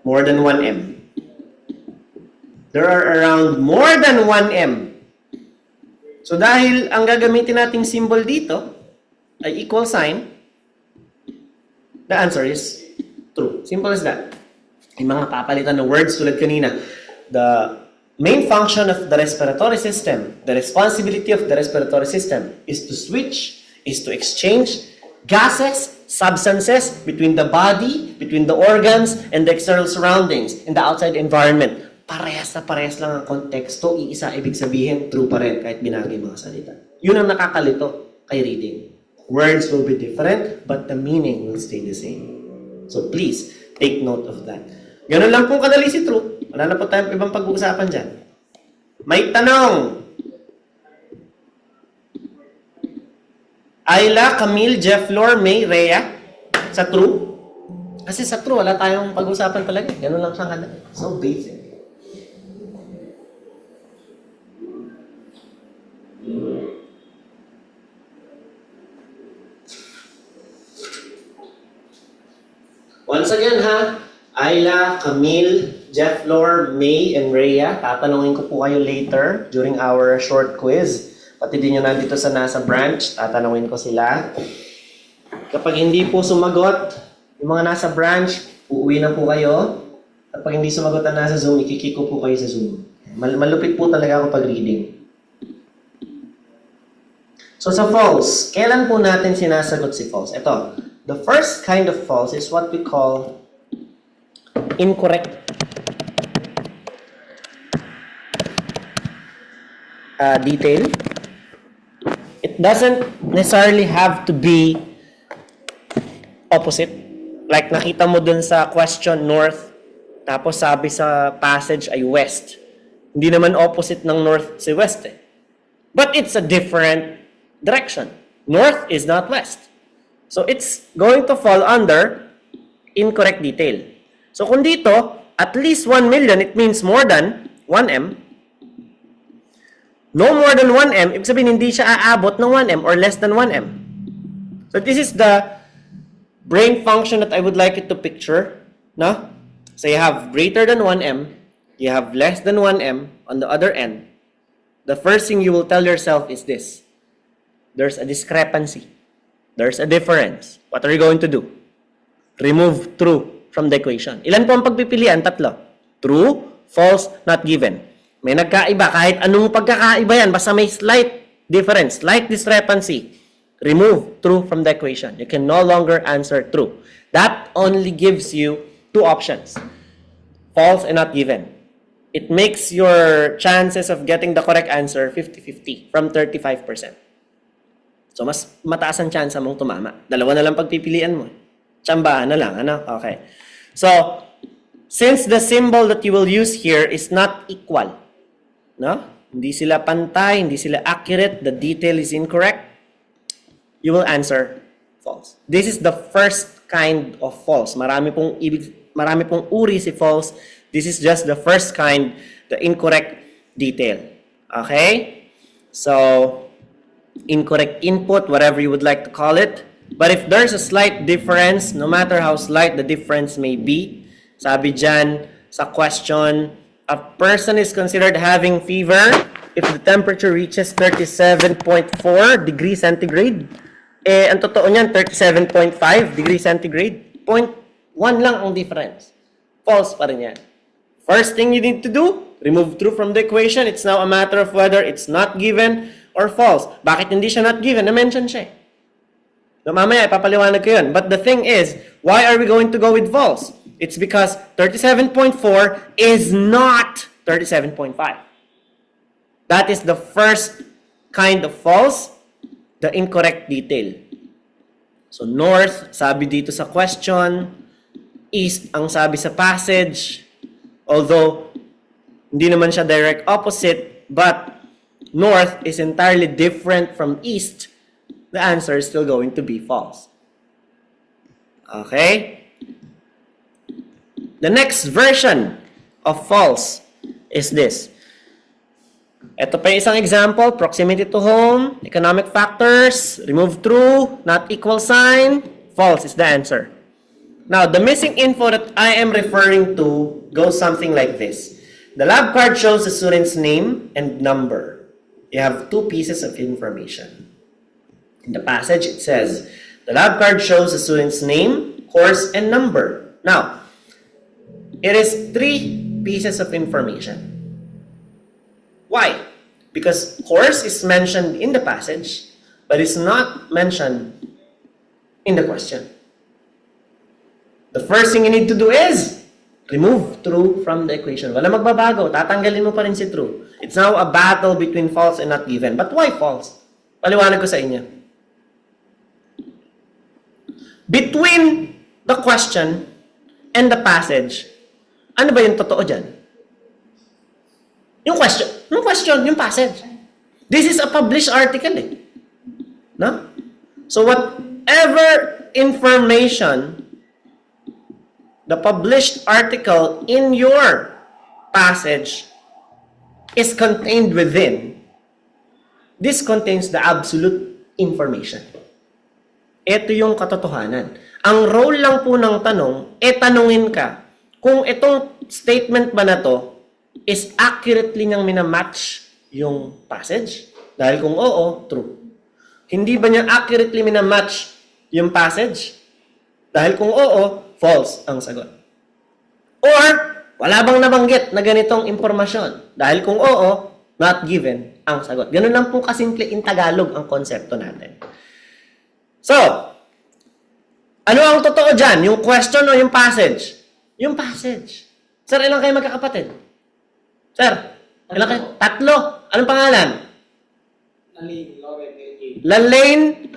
More than 1M. There are around more than 1M. So dahil ang gagamitin nating symbol dito ay equal sign, the answer is true. Simple as that. Yung mga papalitan ng words tulad kanina. The main function of the respiratory system, the responsibility of the respiratory system is to switch, is to exchange gases, substances between the body, between the organs, and the external surroundings, in the outside environment. Parehas na parehas lang ang konteksto, iisa, ibig sabihin, true pa rin kahit binagi mga salita. Yun ang nakakalito kay reading. Words will be different, but the meaning will stay the same. So please, take note of that. Ganun lang po kadali si true. Wala na po tayong ibang pag-uusapan dyan. May tanong. Ayla, Camille, Jeff, Flor, May, Rhea. Sa true? Kasi sa true, wala tayong pag-usapan talaga. Ganun lang siyang kadali. So basic. Once again ha, Ayla, Camille, Jeff, Flor, May, and Rhea. Tatanungin ko po kayo later during our short quiz. Pati din nyo nandito sa nasa branch, tatanungin ko sila. Kapag hindi po sumagot, yung mga nasa branch, uuwi na po kayo. Kapag hindi sumagot ang nasa Zoom, ikikik ko po kayo sa Zoom. Malupit po talaga ako pag-reading. So sa false, kailan po natin sinasagot si false? Ito, the first kind of false is what we call incorrect detail. It doesn't necessarily have to be opposite. Like nakita mo dun sa question north, tapos sabi sa passage ay west. Hindi naman opposite ng north si west eh. But it's a different direction. North is not west. So it's going to fall under incorrect detail. So kung dito, at least 1 million, it means more than 1M. No more than 1M, ibig sabihin hindi siya aabot ng 1M or less than 1M. So this is the brain function that I would like you to picture. No? So you have greater than 1M, you have less than 1M on the other end. The first thing you will tell yourself is this. There's a discrepancy. There's a difference. What are you going to do? Remove true from the equation. Ilan po ang pagpipilian? 3. True, false, not given. May nagkaiba. Kahit anong pagkakaiba yan, basta may slight difference, slight discrepancy. Remove true from the equation. You can no longer answer true. That only gives you 2 options. False and not given. It makes your chances of getting the correct answer 50-50 from 35%. So, mas mataas ang chance mong tumama. 2 na lang pagpipilian mo. Tsambahan na lang, ano? Okay. So, since the symbol that you will use here is not equal, no? Hindi sila pantay, hindi sila accurate, the detail is incorrect, you will answer false. This is the first kind of false. Marami pong uri si false. This is just the first kind, the incorrect detail. Okay? So, incorrect input, whatever you would like to call it. But if there's a slight difference, no matter how slight the difference may be, sabi dyan sa question, a person is considered having fever if the temperature reaches 37.4 degrees centigrade. Eh, ang totoo niyan, 37.5 degrees centigrade. 0.1 lang ang difference. False pa rin yan. First thing you need to do, remove true from the equation. It's now a matter of whether it's not given or false. Bakit hindi siya not given? Na-mention siya. No, mamaya, ipapaliwanag ko yun. But the thing is, why are we going to go with false? It's because 37.4 is not 37.5. That is the first kind of false, the incorrect detail. So, north, sabi dito sa question. East, ang sabi sa passage. Although, hindi naman siya direct opposite, but north is entirely different from east. The answer is still going to be false. Okay? The next version of false is this. Ito pa yung isang example, proximity to home, economic factors, remove true, not equal sign, false is the answer. Now, the missing info that I am referring to goes something like this. The lab card shows the student's name and number. You have 2 pieces of information. In the passage, it says, the lab card shows the student's name, course, and number. Now, it is 3 pieces of information. Why? Because course is mentioned in the passage, but it's not mentioned in the question. The first thing you need to do is remove true from the equation. Wala magbabago. Tatanggalin mo pa rin si true. It's now a battle between false and not given. But why false? Paliwanag ko sa inyo. Between the question and the passage, ano ba yung totoo dyan? Yung question, yung passage. This is a published article eh. No? So whatever information the published article in your passage is contained within, this contains the absolute information. Ito yung katotohanan. Ang role lang po ng tanong, tanungin ka kung itong statement ba na to is accurately niyang minamatch yung passage. Dahil kung oo, true. Hindi ba niya accurately minamatch yung passage? Dahil kung oo, false ang sagot. Or, wala bang nabanggit na ganitong impormasyon? Dahil kung oo, not given ang sagot. Ganun lang po kasimple in Tagalog ang konsepto natin. So, ano ang totoo dyan? Yung question o yung passage? Yung passage. Sir, ilang kayo magkakapatid? Sir, ilang kayo? Tatlo. Anong pangalan? Lalaine,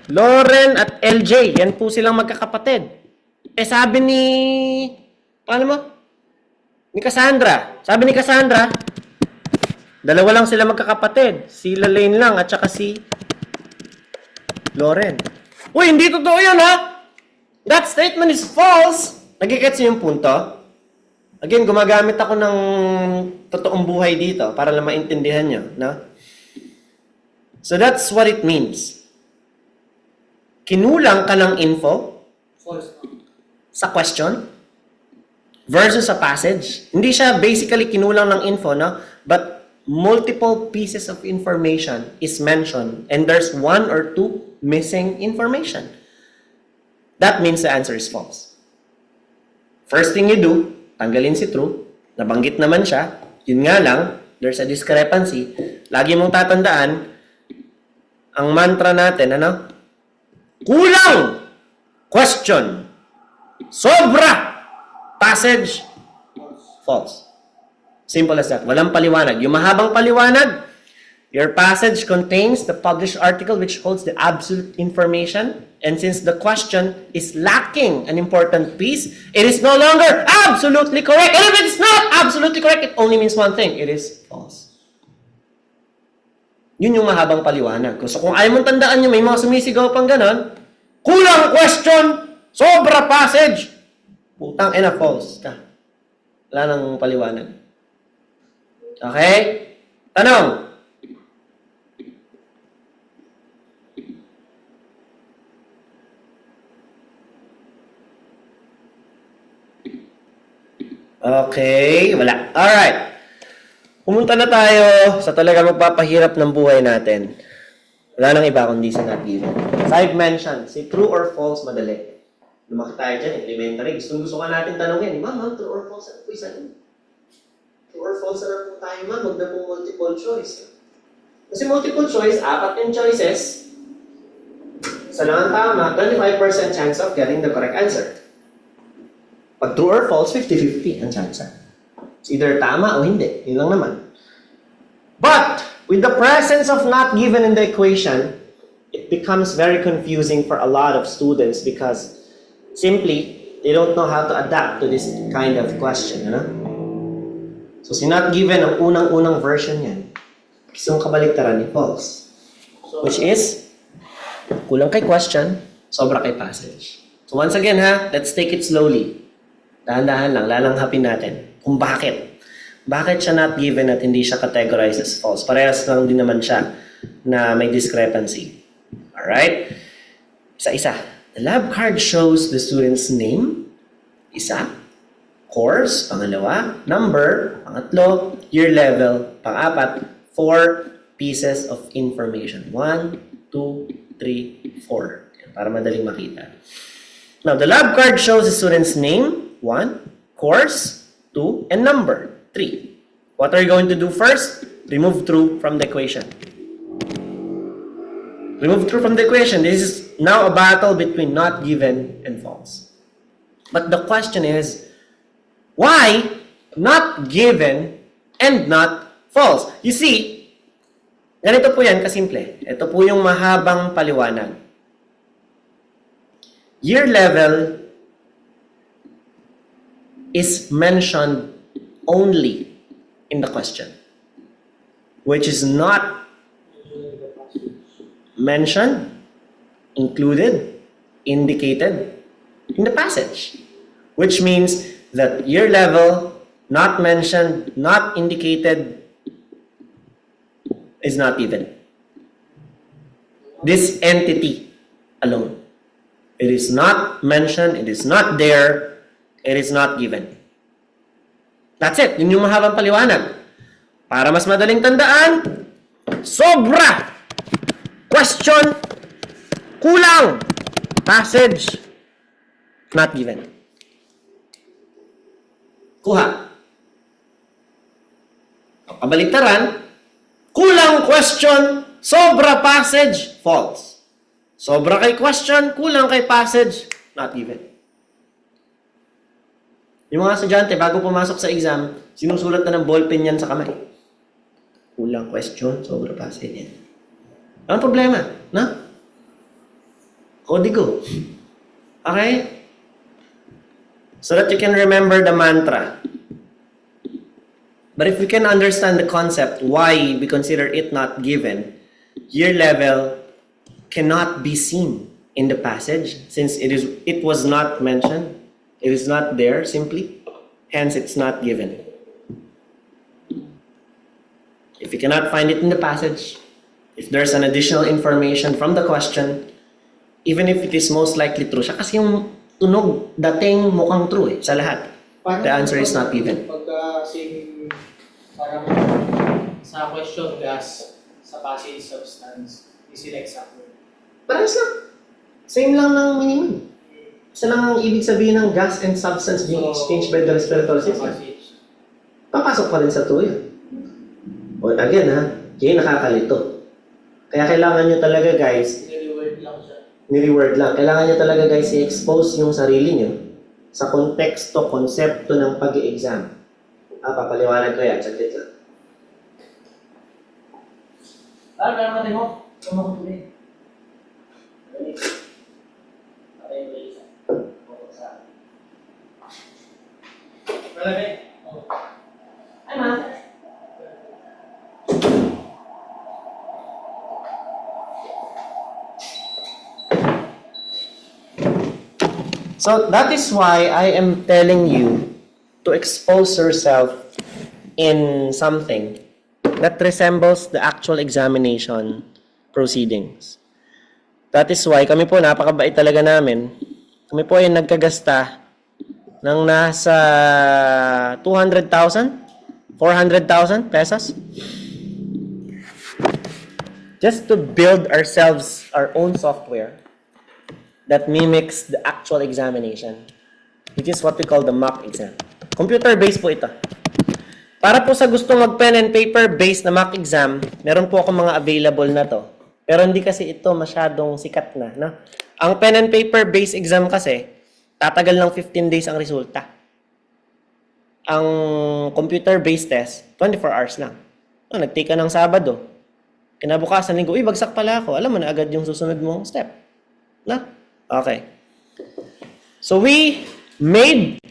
Loren, at LJ. Yan po silang magkakapatid. Sabi ni... Paano mo? Ni Cassandra. Sabi ni Cassandra, dalawa lang sila magkakapatid. Si Lalaine lang at saka si Loren. Uy, hindi totoo yun, ha? That statement is false. Nagigets niyo yung punto? Again, gumagamit ako ng totoong buhay dito para lang maintindihan nyo, no? So that's what it means. Kinulang ka ng info sa question versus sa passage. Hindi siya basically kinulang ng info, no? But multiple pieces of information is mentioned and there's one or two missing information. That means the answer is false. First thing you do, tanggalin si true. Nabanggit naman siya. Yun nga lang, there's a discrepancy. Lagi mong tatandaan, ang mantra natin, ano? Kulang! Question. Sobra! Passage. False. Simple as that. Walang paliwanag. Yung mahabang paliwanag, your passage contains the published article which holds the absolute information. And since the question is lacking an important piece, it is no longer absolutely correct. And if it's not absolutely correct, it only means one thing. It is false. Yun yung mahabang paliwanag. So kung ayaw mong tandaan nyo, may mga sumisigaw pang ganon, kulang question, sobra passage, putang ina, false ka. Wala nang paliwanag. Okay? Tanong. Okay, wala. Alright. Pumunta na tayo sa talaga magpapahirap ng buhay natin. Wala nang iba kundi sa not given. As I've mentioned, si true or false, madali. Lumaki tayo dyan, elementary. Gusto ka natin tanongin, ma'am, true or false? Ano po isa nun? True or false na po tayo, ma'am? Huwag na po multiple choice. Kasi multiple choice, 4 yung choices. Isa lang ang tama, 25% chance of getting the correct answer. Pag true or false, 50-50 ang chance. It's either tama o hindi. Yun lang naman. But, with the presence of not given in the equation, it becomes very confusing for a lot of students because simply, they don't know how to adapt to this kind of question. Ano? So, si not given, ang unang-unang version yan. Isang kabaliktaran ni false. Which is, kulang kay question, sobra kay passage. So, once again ha, let's take it slowly. Dahan-dahan lang, lalanghapin natin kung bakit. Bakit siya not given at hindi siya categorized as false? Parehas lang din naman siya na may discrepancy. Alright? Isa-isa. The lab card shows the student's name. Isa. Course. Pangalawa. Number. Pangatlo. Year level. Pang-apat. 4 pieces of information. 1, 2, 3, 4. Para madaling makita. Now, the lab card shows the student's name. 1, course, 2, and number, 3. What are you going to do first? Remove true from the equation. Remove true from the equation. This is now a battle between not given and false. But the question is, why not given and not false? You see, ganito po yan kasimple. Ito po yung mahabang paliwanag. Year level is mentioned only in the question, which is not mentioned, included, indicated in the passage, which means that year level, not mentioned, not indicated, is not even. This entity alone. It is not mentioned, it is not there, it is not given. That's it. Yun yung mahabang paliwanag. Para mas madaling tandaan, sobra! Question, kulang! Passage, not given. Kuha. Kabaliktaran, kulang question, sobra passage, false. Sobra kay question, kulang kay passage, not given. Yung mga estudyante, bago pumasok sa exam, sinusulat na ng ballpen yan sa kamay. Kulang question, sobra passage yan. Anong problema? Na? Kodigo. Okay? So that you can remember the mantra. But if we can understand the concept, why we consider it not given, year level cannot be seen in the passage since it was not mentioned. It is not there simply. Hence, it's not given. If you cannot find it in the passage, if there's an additional information from the question, even if it is most likely true, siya kasi yung tunog, dating mukhang true sa lahat. The answer is not given. Pagka same, parang sa question, gas, sa passage, substance, is it exact? Parehas lang. Same lang ng meaning. Isa lang ang ibig sabihin ng gas and substance being exchanged by the respiratory system. Papasok pa rin sa tuyo. O again ha, yun nakakalito. Kaya kailangan nyo talaga guys, Nire-word lang siya. ni-reword lang. Kailangan nyo talaga guys i-expose yung sarili nyo sa konteksto, konsepto ng pag-i-exam. Papaliwanag ko yan. Saglit lang. Kaya natin mo. Kumakutuloy. Malamig. Ay, ma. So that is why I am telling you to expose yourself in something that resembles the actual examination proceedings. That is why kami po napakabait talaga namin. Kami po ay nagkagasta ng nasa 200,000, 400,000 pesos just to build ourselves our own software that mimics the actual examination, which is what we call the mock exam. Computer-based po ito. Para po sa gusto mag-pen and paper-based na mock exam, meron po ako mga available na to. Pero hindi kasi ito masyadong sikat na. No? Ang pen and paper-based exam kasi, tatagal ng 15 days ang resulta. Ang computer-based test, 24 hours lang. No, nag-take ka ng Sabado. Kinabukasan, linggo, bagsak pala ako. Alam mo na agad yung susunod mong step. No? Okay. So we made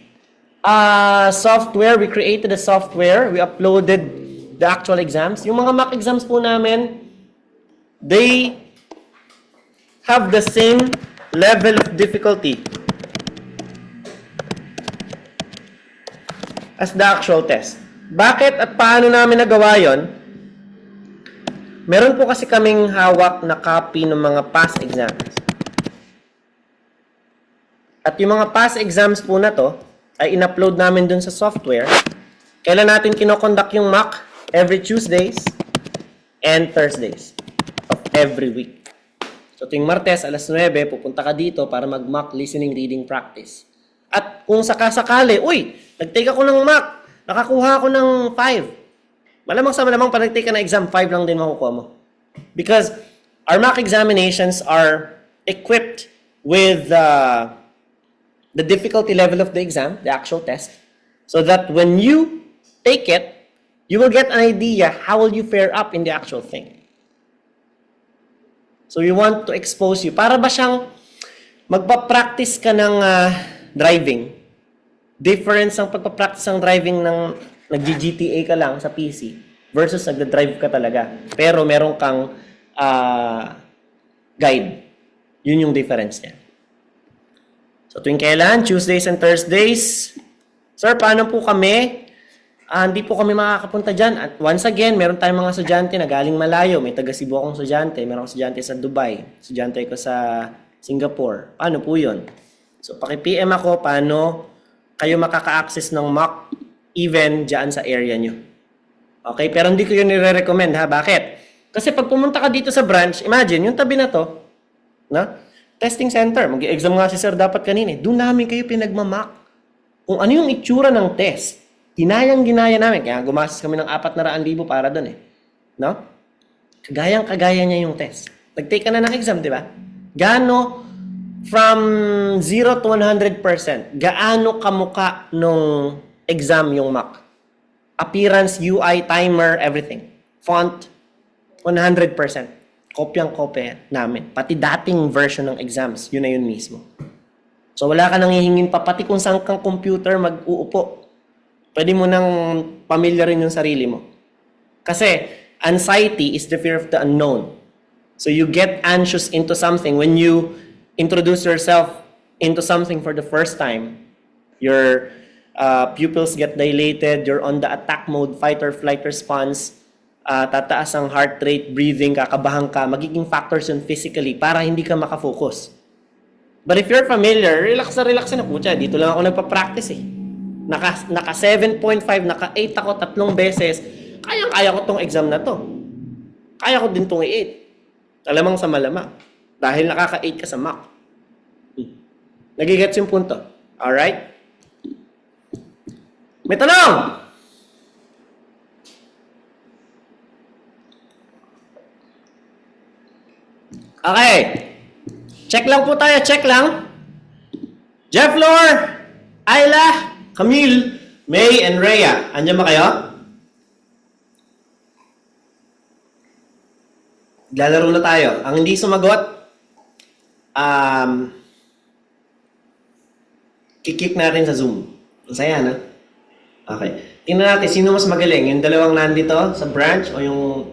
a software. We created a software. We uploaded the actual exams. Yung mga mock exams po namin, they have the same level of difficulty as the actual test. Bakit at paano namin nagawa yon? Meron po kasi kaming hawak na copy ng mga past exams. At yung mga past exams po na to, ay in-upload namin dun sa software. Kailan natin kinokonduct yung mock? Every Tuesdays and Thursdays of every week. So tuwing Martes, alas 9, pupunta ka dito para mag-mock listening reading practice. At kung sakasakali, nag-take ako ng mock, nakakuha ako ng 5. Malamang sa malamang pag nag-take ka ng exam, 5 lang din makukuha mo. Because our mock examinations are equipped with the difficulty level of the exam, the actual test, so that when you take it, you will get an idea how will you fare up in the actual thing. So we want to expose you. Para ba siyang magpa-practice ka ng driving? Difference ng pagpa-practice ng driving ng nag-GTA ka lang sa PC versus nagda-drive ka talaga. Pero meron kang guide. Yun yung difference niya. So tuwing kailan? Tuesdays and Thursdays. Sir, paano po kami? Hindi po kami makakapunta dyan. At once again, meron tayong mga estudyante na galing malayo. May taga Cebu akong estudyante. Meron akong estudyante sa Dubai. Estudyante ko sa Singapore. Paano po yun? So paki-PM ako paano kayo makaka-access ng mock even dyan sa area nyo. Okay? Pero hindi ko yun nire-recommend ha. Bakit? Kasi pag pumunta ka dito sa branch, imagine, yung tabi na to, na testing center. Mag-exam nga si sir dapat kanina. Doon namin kayo pinagmamak. Kung ano yung itsura ng test. Ginaya namin. Kaya gumastos kami ng 400,000 para doon eh. No? Kagaya niya yung test. Nag-take ka na ng exam, di ba? Gaano from 0 to 100%, gaano kamuka nung exam yung mock? Appearance, UI, timer, everything. Font, 100%. Kopyang-kopya namin. Pati dating version ng exams, yun na yun mismo. So wala ka nang hihingin pa, pati kung saan kang computer mag-uupo. Pwede mo nang pamilya rin yung sarili mo. Kasi anxiety is the fear of the unknown. So you get anxious into something when you introduce yourself into something for the first time. Your pupils get dilated, you're on the attack mode, fight or flight response, tataas ang heart rate, breathing, kakabahan ka, magiging factors yun physically para hindi ka makafocus. But if you're familiar, relax na po siya. Dito lang ako nagpa-practice eh. Naka 7.5, naka 8 ako 3 beses. Kaya ko tong exam na to. Kaya ko din tong i-8. Alamang sa malamang. Dahil nakaka 8 ka sa mock. Nagigets yung punto. Alright? May tanong! Okay. Check lang po tayo. Check lang. Jeff Lore, Ayla, Camille, May, and Rhea. Andiyan ba kayo? Lalaro na tayo. Ang hindi sumagot, kikik natin sa Zoom. Masaya na? Okay. Tingnan natin, sino mas magaling? Yung 2 nandito sa branch o yung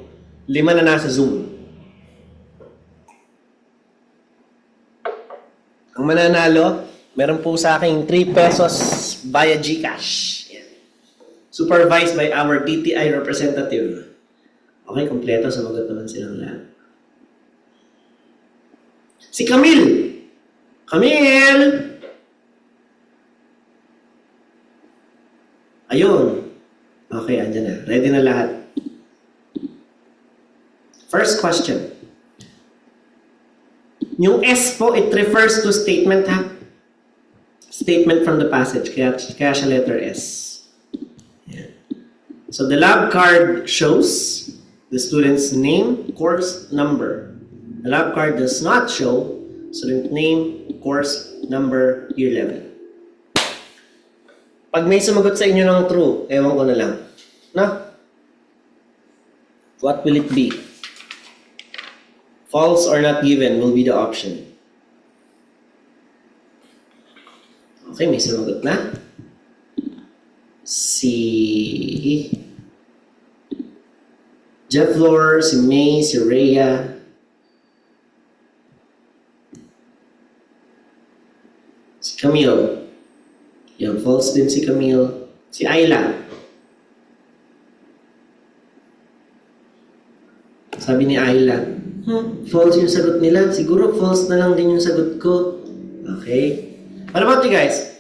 5 na nasa Zoom? Ang mananalo, meron po sa akin 3 pesos via GCash. Yan. Supervised by our DTI representative. Okay, kompleto. Sumagot naman silang lahat. Si Camille! Camille! Ayun. Okay, andyan na. Ready na lahat. First question. Yung S po, it refers to statement ha? Statement from the passage. Kaya siya letter S. Yan. So the lab card shows the student's name, course, number. The lab card does not show student name, course, number, year level. Pag may sumagot sa inyo ng true, ewan ko na lang. No? What will it be? False or not given will be the option. Okay, may sumagot na. Si Jeff Lore, si May, si Rhea. Si Camille. Yan, false din si Camille. Si Ayla. Sabi ni Ayla, false yung sagot nila. Siguro false na lang din yung sagot ko. Okay. What about you guys?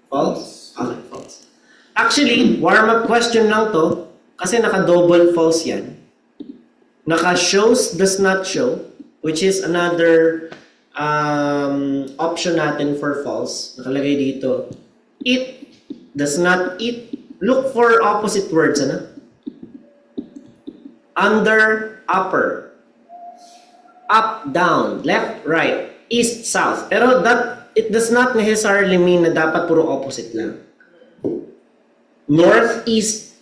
False? Okay, false. Actually, warm-up question lang to. Kasi naka-double false yan. Naka-shows does not show. Which is another option natin for false. Nakalagay dito. It does not eat. Look for opposite words. Ano? Under, upper. up, down, left, right, east, south. Pero it does not necessarily mean na dapat puro opposite lang. North, east,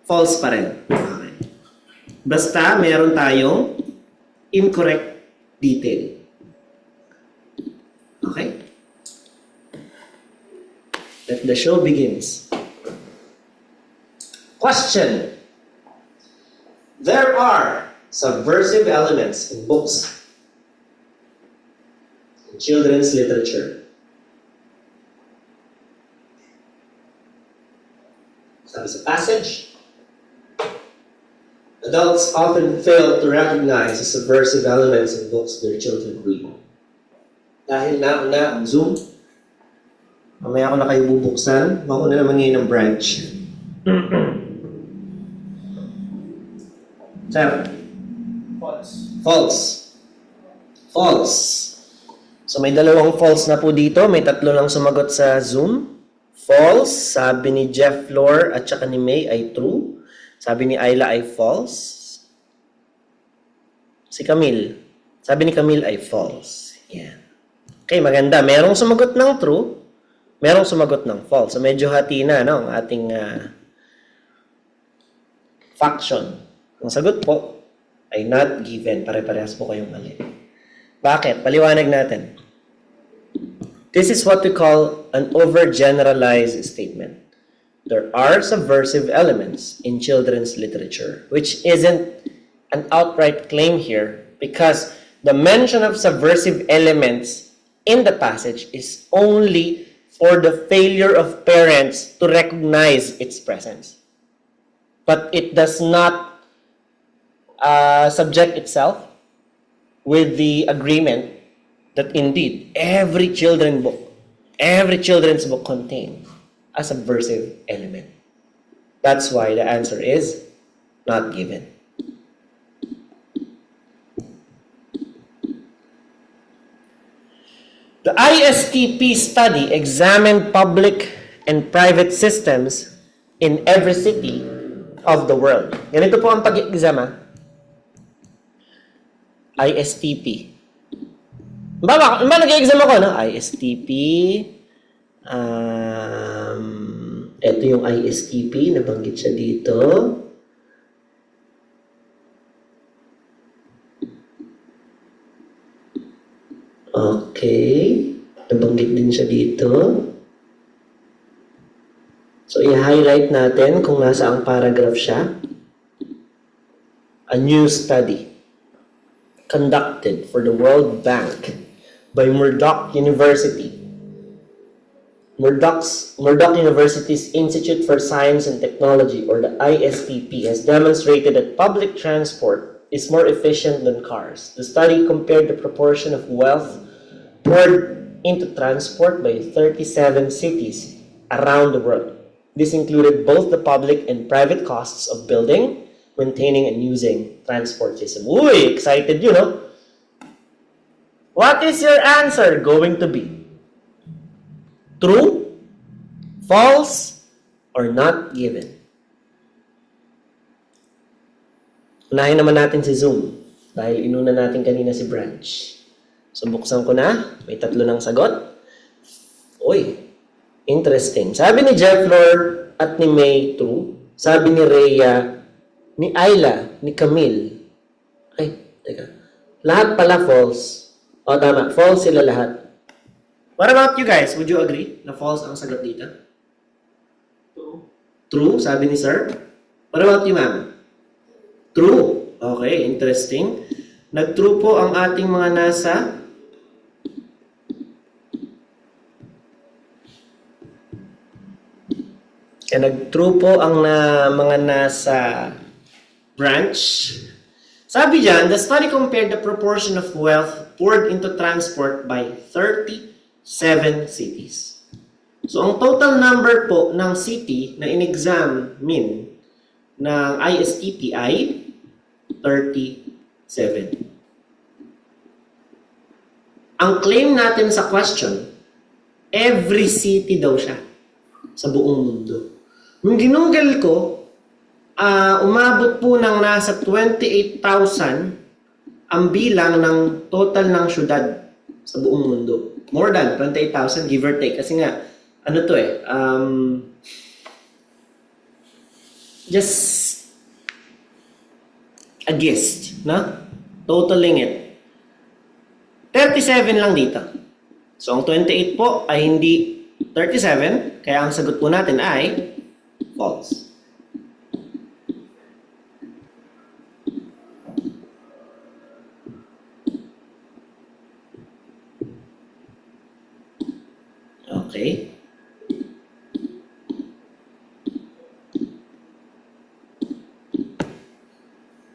false pa rin. Okay. Basta meron tayong incorrect detail. Okay? Let the show begins. Question. There are subversive elements in books, in children's literature. Sabi sa passage, adults often fail to recognize the subversive elements in books their children read. Dahil nauna ang Zoom, mamaya ko na kayo bubuksan, mauna naman ngayon ng branch. Sir? False. False. False. So may dalawang false na po dito, may tatlo lang sumagot sa Zoom. False, sabi ni Jeff Flor at saka ni May ay true. Sabi ni Ayla ay false. Si Camille. Sabi ni Camille ay false. Yan. Okay, maganda. Merong sumagot ng true, merong sumagot ng false. So medyo hati na, no, ang ating faction. Ang sagot po ay not given. Pare-parehas po kayong mali. Bakit? Paliwanag natin. This is what we call an overgeneralized statement. There are subversive elements in children's literature, which isn't an outright claim here because the mention of subversive elements in the passage is only for the failure of parents to recognize its presence. But it does not subject itself with the agreement that indeed every children's book contains a subversive element. That's why the answer is not given. The ISTP study examined public and private systems in every city of the world. Ganito po ang pag-exam, ISTP. Ba nag-exam ako, no? ISTP. Ito yung ISTP, nabanggit siya dito. Okay. Nabanggit din siya dito. So, i-highlight natin kung nasa ang paragraph siya. A new study conducted for the World Bank by Murdoch University. Murdoch University's Institute for Science and Technology, or the ISTP, has demonstrated that public transport is more efficient than cars. The study compared the proportion of wealth poured into transport by 37 cities around the world. This included both the public and private costs of building, maintaining, and using transport system. Uy, excited you, no? What is your answer going to be? True, false, or not given? Unahin naman natin si Zoom dahil inuna natin kanina si Branch. So, buksan ko na. May tatlo ng sagot. Uy, interesting. Sabi ni Jeff Flor at ni May, true. Sabi ni Rhea, ni Ayla, ni Camille. Ay, teka. Lahat pala false. O, tama. False sila lahat. What about you guys? Would you agree na false ang sagot dito? True. True, sabi ni Sir. What about you, ma'am? True. Okay, interesting. Nag-true po ang ating mga nasa nag-true po ang mga nasa Branch. Sabi dyan, the study compared the proportion of wealth poured into transport by 37 cities. So, ang total number po ng city na in-examine ng ISTP ay 37. Ang claim natin sa question, every city daw siya sa buong mundo. Nung ginunggal ko, umabot po ng nasa 28,000 ang bilang ng total ng syudad sa buong mundo. More than 28,000, give or take. Kasi nga, ano to just a guess, no? Totaling it. 37 lang dito. So, ang 28 po ay hindi 37, kaya ang sagot po natin ay false. Okay.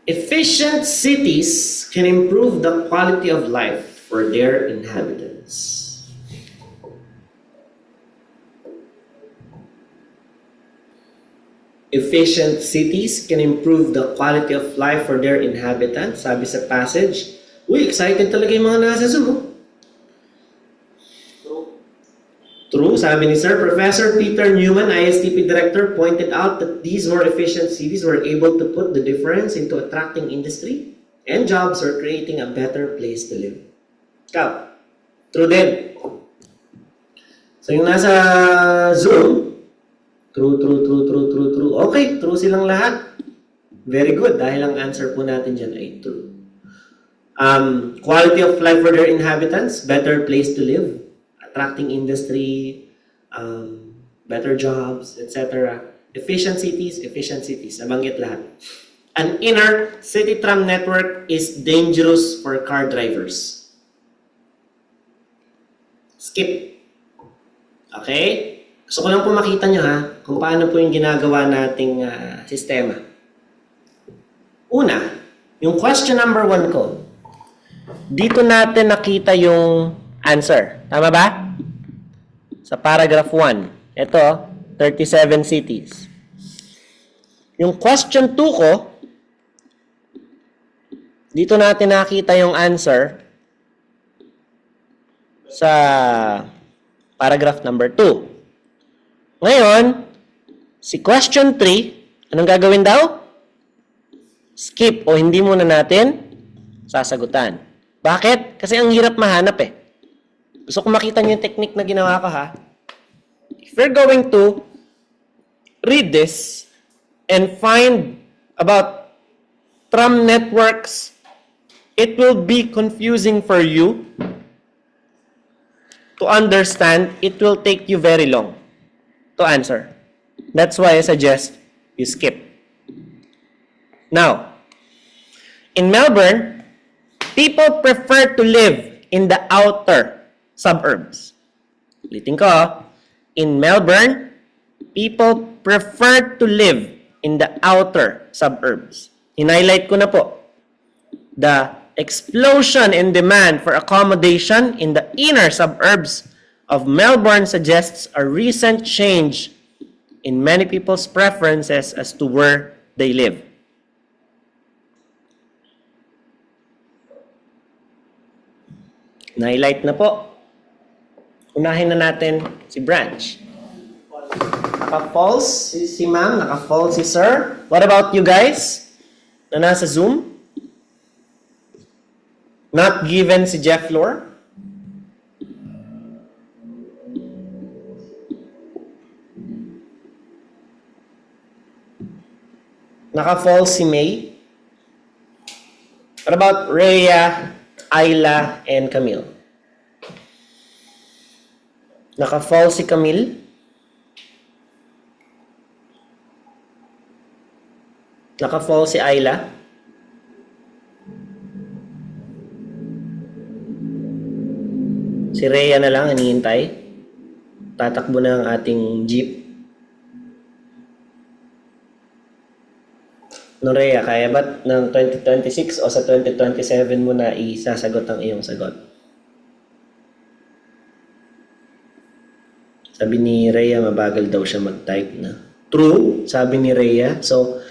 Efficient cities can improve the quality of life for their inhabitants. Efficient cities can improve the quality of life for their inhabitants. Sabi sa passage, uy, excited talaga yung mga nasa Zoom. Oh. True, sabi ni Sir. Professor Peter Newman, ISTP Director, pointed out that these more efficient cities were able to put the difference into attracting industry and jobs or creating a better place to live. Ikaw, true din. So yung nasa Zoom, true. Okay, true silang lahat. Very good, dahil ang answer po natin dyan ay true. Quality of life for their inhabitants, better place to live. Attracting industry, better jobs, etc. Efficient cities. Nabanggit lahat. An inner city tram network is dangerous for car drivers. Skip. Okay? Gusto ko lang po makita nyo kung paano po yung ginagawa nating sistema. Una, yung question number 1 ko. Dito natin nakita yung answer. Tama ba? Sa paragraph 1. Ito, 37 cities. Yung question 2 ko, dito natin nakita yung answer sa paragraph number 2. Ngayon, si question 3, anong gagawin daw? Skip o hindi muna natin sasagutan. Bakit? Kasi ang hirap mahanap Gusto ko makita niyo yung technique na ginawa ko If you're going to read this and find about tram networks, it will be confusing for you to understand. It will take you very long to answer. That's why I suggest you skip. Now, in Melbourne, people prefer to live in the outer suburbs. Ulitin ko, in Melbourne, people prefer to live in the outer suburbs. Hinighlight ko na po. The explosion in demand for accommodation in the inner suburbs of Melbourne suggests a recent change in many people's preferences as to where they live. Na-highlight na po. Unahin na natin si Branch. Naka-false si ma'am, naka-false si sir. What about you guys? Na nasa Zoom? Not given si Jeff Lore? Naka-false si May? What about Rhea, Ayla, and Camille? Naka-false si Camille? Naka-false si Ayla? Si Rhea na lang, hinihintay. Tatakbo na ang ating jeep. No, Rhea, kaya ba't ng 2026 o sa 2027 mo na isasagot ang iyong sagot? Sabi ni Rhea, mabagal daw siya mag-type na. True, sabi ni Rhea. So,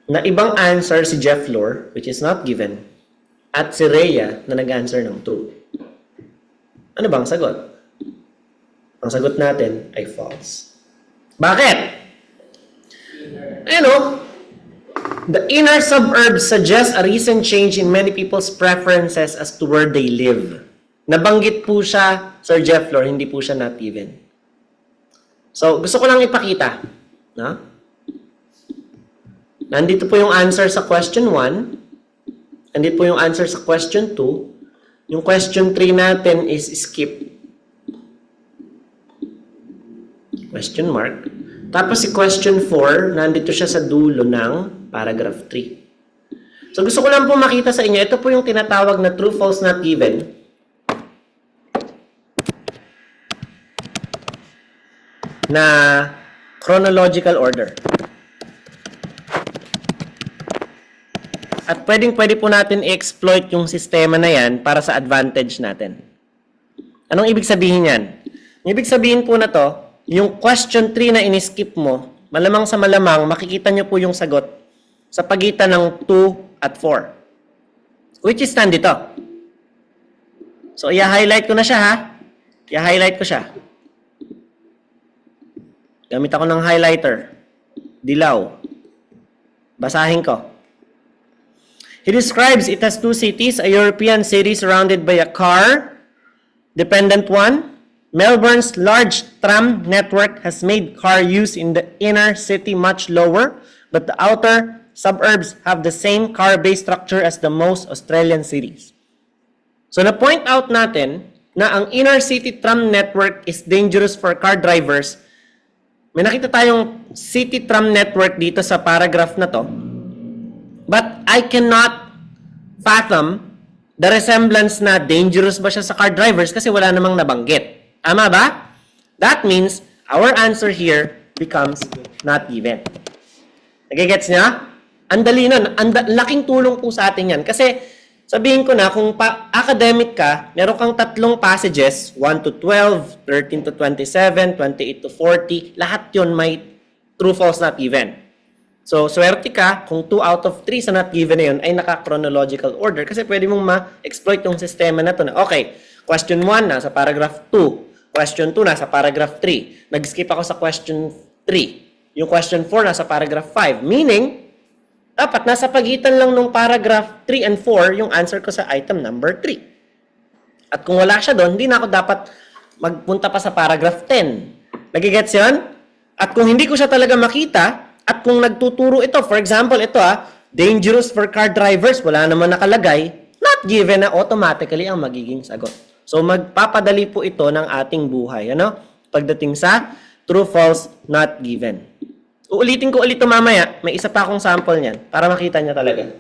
na ibang answer si Jeff Lore, which is not given, at si Rhea na nag-answer ng true. Ano bang sagot? Ang sagot natin ay false. Bakit? Ano? The inner suburbs suggest a recent change in many people's preferences as to where they live. Nabanggit po siya, Sir Jeff Lor, hindi po siya not given. So, gusto ko lang ipakita. No? Nandito po yung answer sa question 1. Nandito po yung answer sa question 2. Yung question 3 natin is skip. Question mark. Tapos si question 4, nandito siya sa dulo ng paragraph 3. So gusto ko lang po makita sa inyo, ito po yung tinatawag na true, false, not given. Na chronological order. At pwede po natin i-exploit yung sistema na yan para sa advantage natin. Anong ibig sabihin yan? Yung ibig sabihin po na to, yung question 3 na in-skip mo, malamang sa malamang, makikita nyo po yung sagot sa pagitan ng 2 at 4. Which is nandito. So, i-highlight ko na siya ha. I-highlight ko siya. Gamit ako ng highlighter. Dilaw. Basahin ko. He describes it as 2 cities, a European city surrounded by a car-dependent one. Melbourne's large tram network has made car use in the inner city much lower, but the outer suburbs have the same car-based structure as the most Australian cities. So, na-point out natin na ang inner city tram network is dangerous for car drivers. May nakita tayong city tram network dito sa paragraph na to. But I cannot fathom the resemblance na dangerous ba siya sa car drivers kasi wala namang nabanggit. Tama ba? That means our answer here becomes not given. Nagigets niya? Ang dali nun. Laking tulong po sa atin yan. Kasi sabihin ko na, kung academic ka, meron kang 3 passages, 1 to 12, 13 to 27, 28 to 40, lahat yon may true, false, not given. So, swerte ka kung 2 out of 3 sa not given na yun ay naka-chronological order kasi pwede mong ma-exploit yung sistema na to na, okay, question 1 nasa paragraph 2, question 2 nasa paragraph 3, nag-skip ako sa question 3, yung question 4 nasa paragraph 5, meaning, dapat nasa pagitan lang nung paragraph 3 and 4 yung answer ko sa item number 3. At kung wala siya doon, hindi na ako dapat magpunta pa sa paragraph 10. Nagigets yun? At kung hindi ko siya talaga makita, at kung nagtuturo ito, for example, ito dangerous for car drivers, wala naman nakalagay, not given na automatically ang magiging sagot. So magpapadali po ito ng ating buhay. Pagdating sa true, false, not given. Uulitin ko ulit ito mamaya. May isa pa akong sample niyan para makita niya talaga.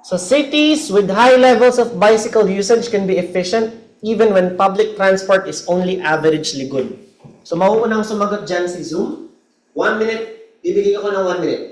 So cities with high levels of bicycle usage can be efficient even when public transport is only averagely good. So mauunang sumagot dyan si Zoom. 1 minute. Bibigyan ko ng 1 minute.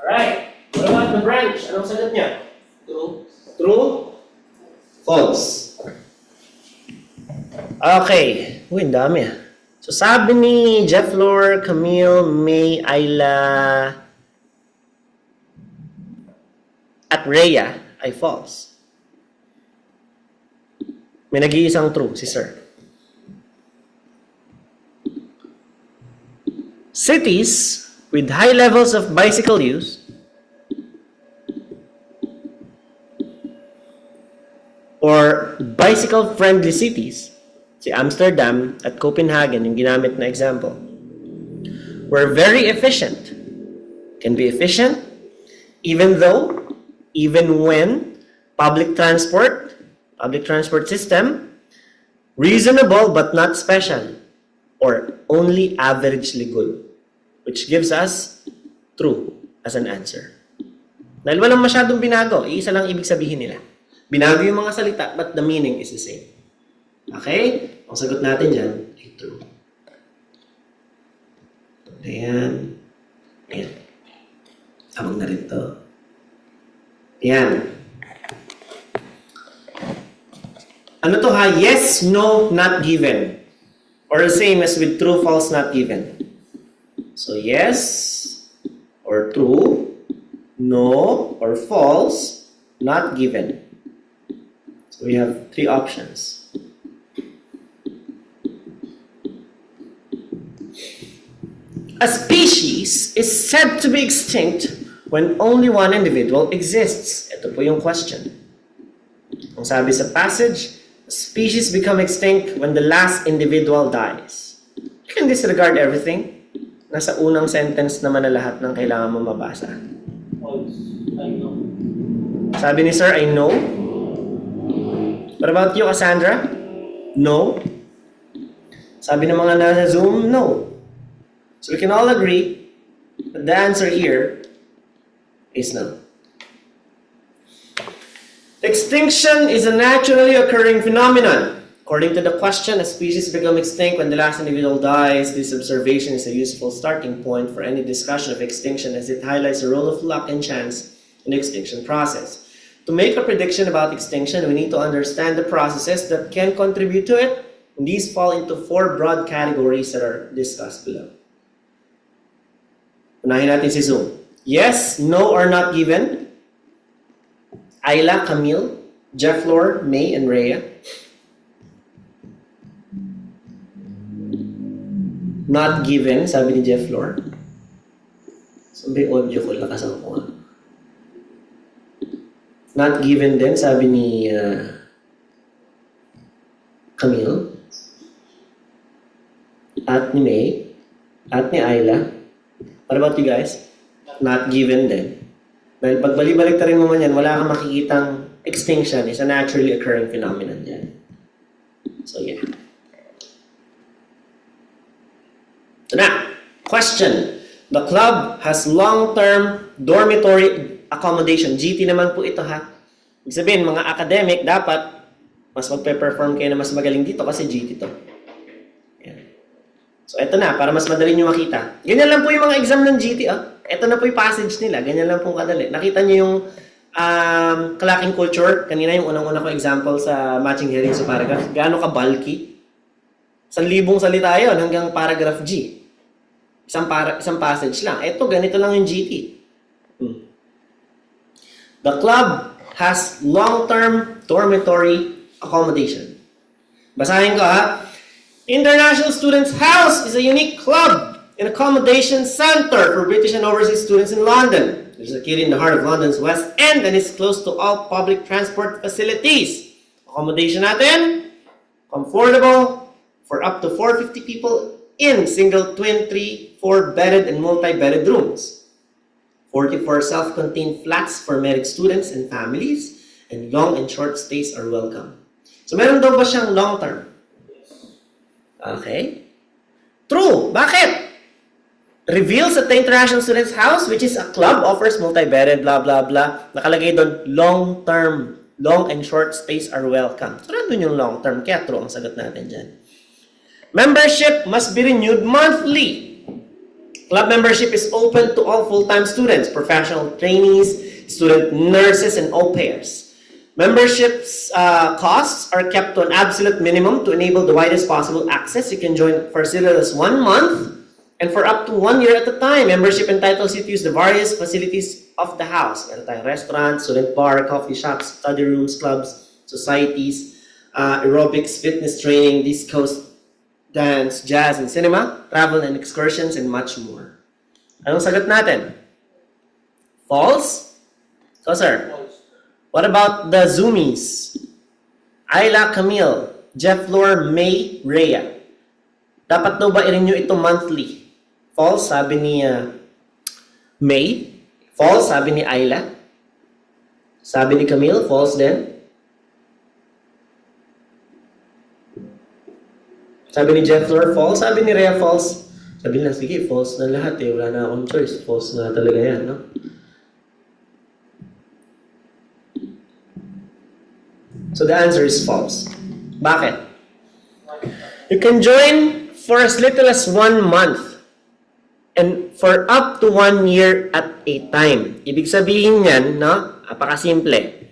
Alright. What about the branch? Anong sagot niya? True. True? False. Okay. Uy, ang dami So sabi ni Jeff Lor, Camille, May, Ayla, at Rhea ay false. May nag-iisang true, si Sir. Cities with high levels of bicycle use or bicycle-friendly cities, si Amsterdam at Copenhagen yung ginamit na example, were very efficient. Can be efficient even when public transport system, reasonable but not special, or only averagely good, which gives us true as an answer. Dahil walang masyadong binago, iisa lang ibig sabihin nila. Binago yung mga salita, but the meaning is the same. Okay? Ang sagot natin dyan ay true. Ayan. Ayan. Tawag na rin to. Ayan. Ano to ha? Yes, no, not given. Or the same as with true, false, not given. So yes or true, no or false, not given. So we have three options. A species is said to be extinct when only one individual exists. Ito po yung question. Ang sabi sa passage, a species become extinct when the last individual dies. You can disregard everything. Nasa unang sentence naman na lahat ng kailangan mo mabasa. False. I know. Sabi ni Sir, I know. What about you, Cassandra? No. Sabi ng mga nasa Zoom, no. So we can all agree that the answer here is no. Extinction is a naturally occurring phenomenon. According to the question, a species become extinct when the last individual dies. This observation is a useful starting point for any discussion of extinction, as it highlights the role of luck and chance in the extinction process. To make a prediction about extinction, we need to understand the processes that can contribute to it, and these fall into four broad categories that are discussed below. Unahin natin si Zoom. Yes, no, or not given. Ayla, Camille, Jefflor, May, and Rhea. Not given, sabi ni Jefflor. Sabi audio ko, lakasan ko nga. Not given din, sabi ni Camille. At ni May. At ni Ayla. What about you guys? Not given din. Dahil pag balik ta rin mo man yan, wala kang makikitang extinction is a naturally occurring phenomenon yan. So yeah. So now, question. The club has long-term dormitory accommodation. GT naman po ito ha. Ibig sabihin, mga academic, dapat mas magpe-perform kayo na mas magaling dito kasi GT to. Yan. So ito na, para mas madali nyo makita. Ganyan lang po yung mga exam ng GT. Ito na po yung passage nila. Ganyan lang po kadali. Nakita nyo yung clocking culture. Kanina yung unang-una ko example sa matching hearing sa paragraph. Gaano ka bulky? 1,000 salita yun hanggang paragraph G. Isang passage lang. Ito, ganito lang yung GT. The club has long-term dormitory accommodation. Basahin ko ha. International Students' House is a unique club and accommodation center for British and overseas students in London. It is located in the heart of London's West End and is close to all public transport facilities. Accommodation natin, comfortable for up to 450 people in single, twin, 3, 4-bedded and multi-bedded rooms. 44 self-contained flats for married students and families, and long and short stays are welcome. So meron daw ba siyang long-term? Okay. True. Bakit? Reveals that the International Students' House, which is a club, offers multi-bedded, blah, blah, blah. Nakalagay doon, long-term. Long and short stays are welcome. So, nandun yung long-term. Kaya true ang sagot natin dyan. Membership must be renewed monthly. Club membership is open to all full-time students, professional trainees, student nurses, and au pairs. Membership's costs are kept to an absolute minimum to enable the widest possible access. You can join for as little as 1 month and for up to 1 year at a time. Membership entitles you to use the various facilities of the house. Meron tayong restaurants, student bar, coffee shops, study rooms, clubs, societies, aerobics, fitness training, disco, dance, jazz, and cinema, travel and excursions, and much more. Anong sagot natin? False? So, sir. False. What about the Zoomies? Ayla, Camille, Jeff Lore, May, Rhea. Dapat daw ba i-renew ito monthly? False, sabi ni May. False, sabi ni Ayla. Sabi ni Camille, false din. Sabi ni Jeff Lore, false. Sabi ni Rhea, false. Sabi nila, sige, false na lahat eh. Wala na akong choice. False na talaga yan, no? So the answer is false. Bakit? You can join for as little as 1 month and for up to 1 year at a time. Ibig sabihin yan, no? Apakasimple.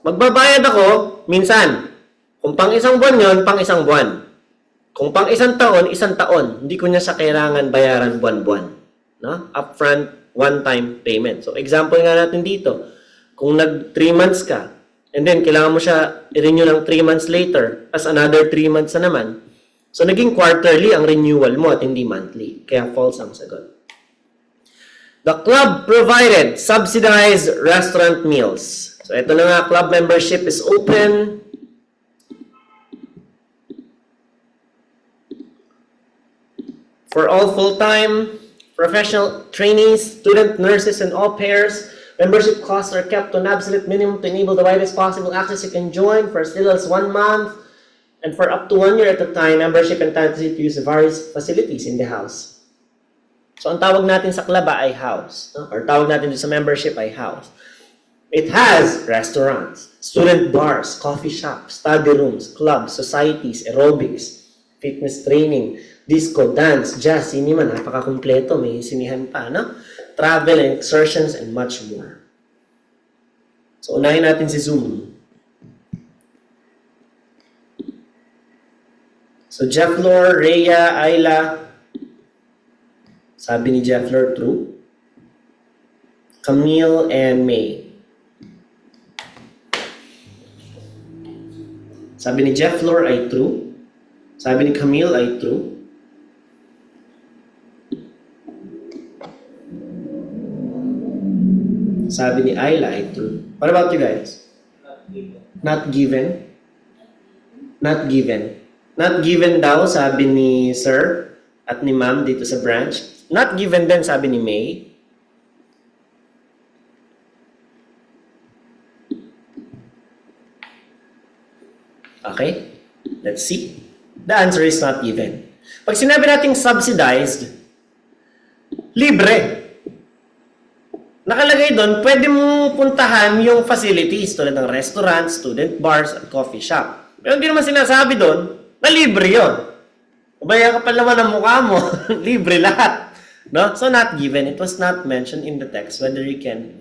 Magbabayad ako, minsan. Kung pang isang buwan yon, pang isang buwan. Kung pang isang taon, isang taon. Hindi ko niya sa kailangan bayaran buwan-buwan. No? Upfront, one-time payment. So example nga natin dito. Kung nag 3 months ka, and then kailangan mo siya i-renew ng 3 months later, as another 3 months na naman. So naging quarterly ang renewal mo at hindi monthly. Kaya false ang sagot. The club provided subsidized restaurant meals. So ito na nga, club membership is open. For all full-time, professional trainees, student nurses, and all pairs, membership costs are kept to an absolute minimum to enable the widest possible access. You can join for as little as 1 month and for up to 1 year at a time. Membership entitles you to use the various facilities in the house. So ang tawag natin sa club ay house, no? Or tawag natin sa membership ay house. It has restaurants, student bars, coffee shops, study rooms, clubs, societies, aerobics, fitness training, disco, dance, jazz, cinema, napakakumpleto, may sinihan pa, no? Travel and excursions, and much more. So, unahin natin si Zoom. So, Jeff Lore, Rhea, Ayla, sabi ni Jeff Lore, true. Camille and May. Sabi ni Jeff Lore ay true. Sabi ni Camille ay true. Sabi ni Ayla ay true. What about you guys? Not given. Not given? Not given. Not given daw, sabi ni Sir at ni Ma'am dito sa branch. Not given din, sabi ni May. Okay? Let's see. The answer is not given. Pag sinabi nating subsidized, libre. Nakalagay doon, pwede mo puntahan yung facilities tulad ng restaurant, student bars, at coffee shop. Pero hindi naman sinasabi doon na libre yun. Ubaya ka pa naman ang mukha mo. Libre lahat. No? So not given. It was not mentioned in the text whether you can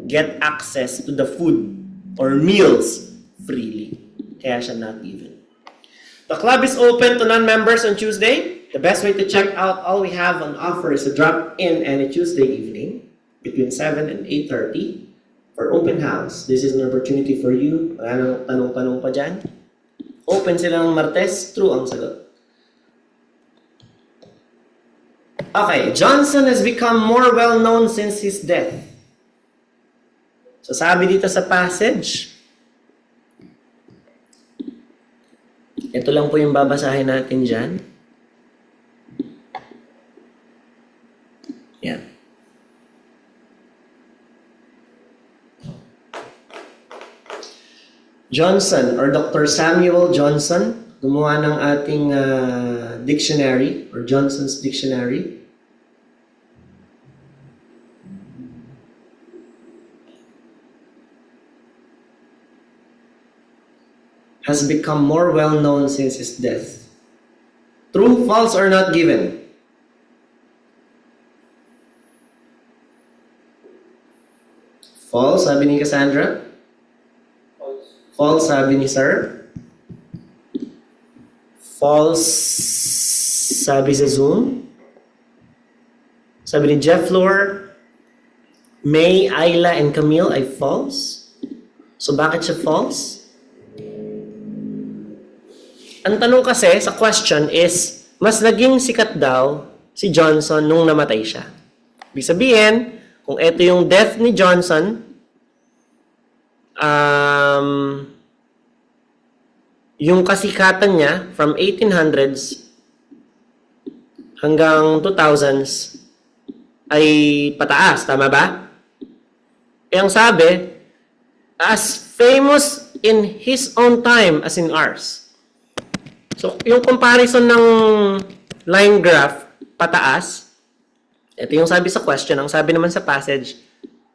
get access to the food or meals freely. Kaya siya not given. The club is open to non-members on Tuesday. The best way to check out all we have on offer is to drop in any Tuesday evening between 7 and 8:30 for open house. This is an opportunity for you. Wala nang tanong-tanong pa dyan. Open sila ng Martes. True ang sagot. Okay, Johnson has become more well-known since his death. So sabi dito sa passage, ito lang po yung babasahin natin dyan. Yan. Johnson or Dr. Samuel Johnson, gumawa ng ating dictionary or Johnson's Dictionary. Has become more well-known since his death. True, false, or not given? False, sabi ni Cassandra. False. False, sabi ni Sir. False, sabi sa Zoom. Sabi ni Jeff Lore, May, Ayla, and Camille ay false. So bakit siya false? Ang tanong kasi sa question is, mas naging sikat daw si Johnson nung namatay siya. Ibig sabihin, kung ito yung death ni Johnson, yung kasikatan niya from 1800s hanggang 2000s ay pataas. Tama ba? Ang sabi, as famous in his own time as in ours. So, yung comparison ng line graph, pataas. Ito yung sabi sa question. Ang sabi naman sa passage,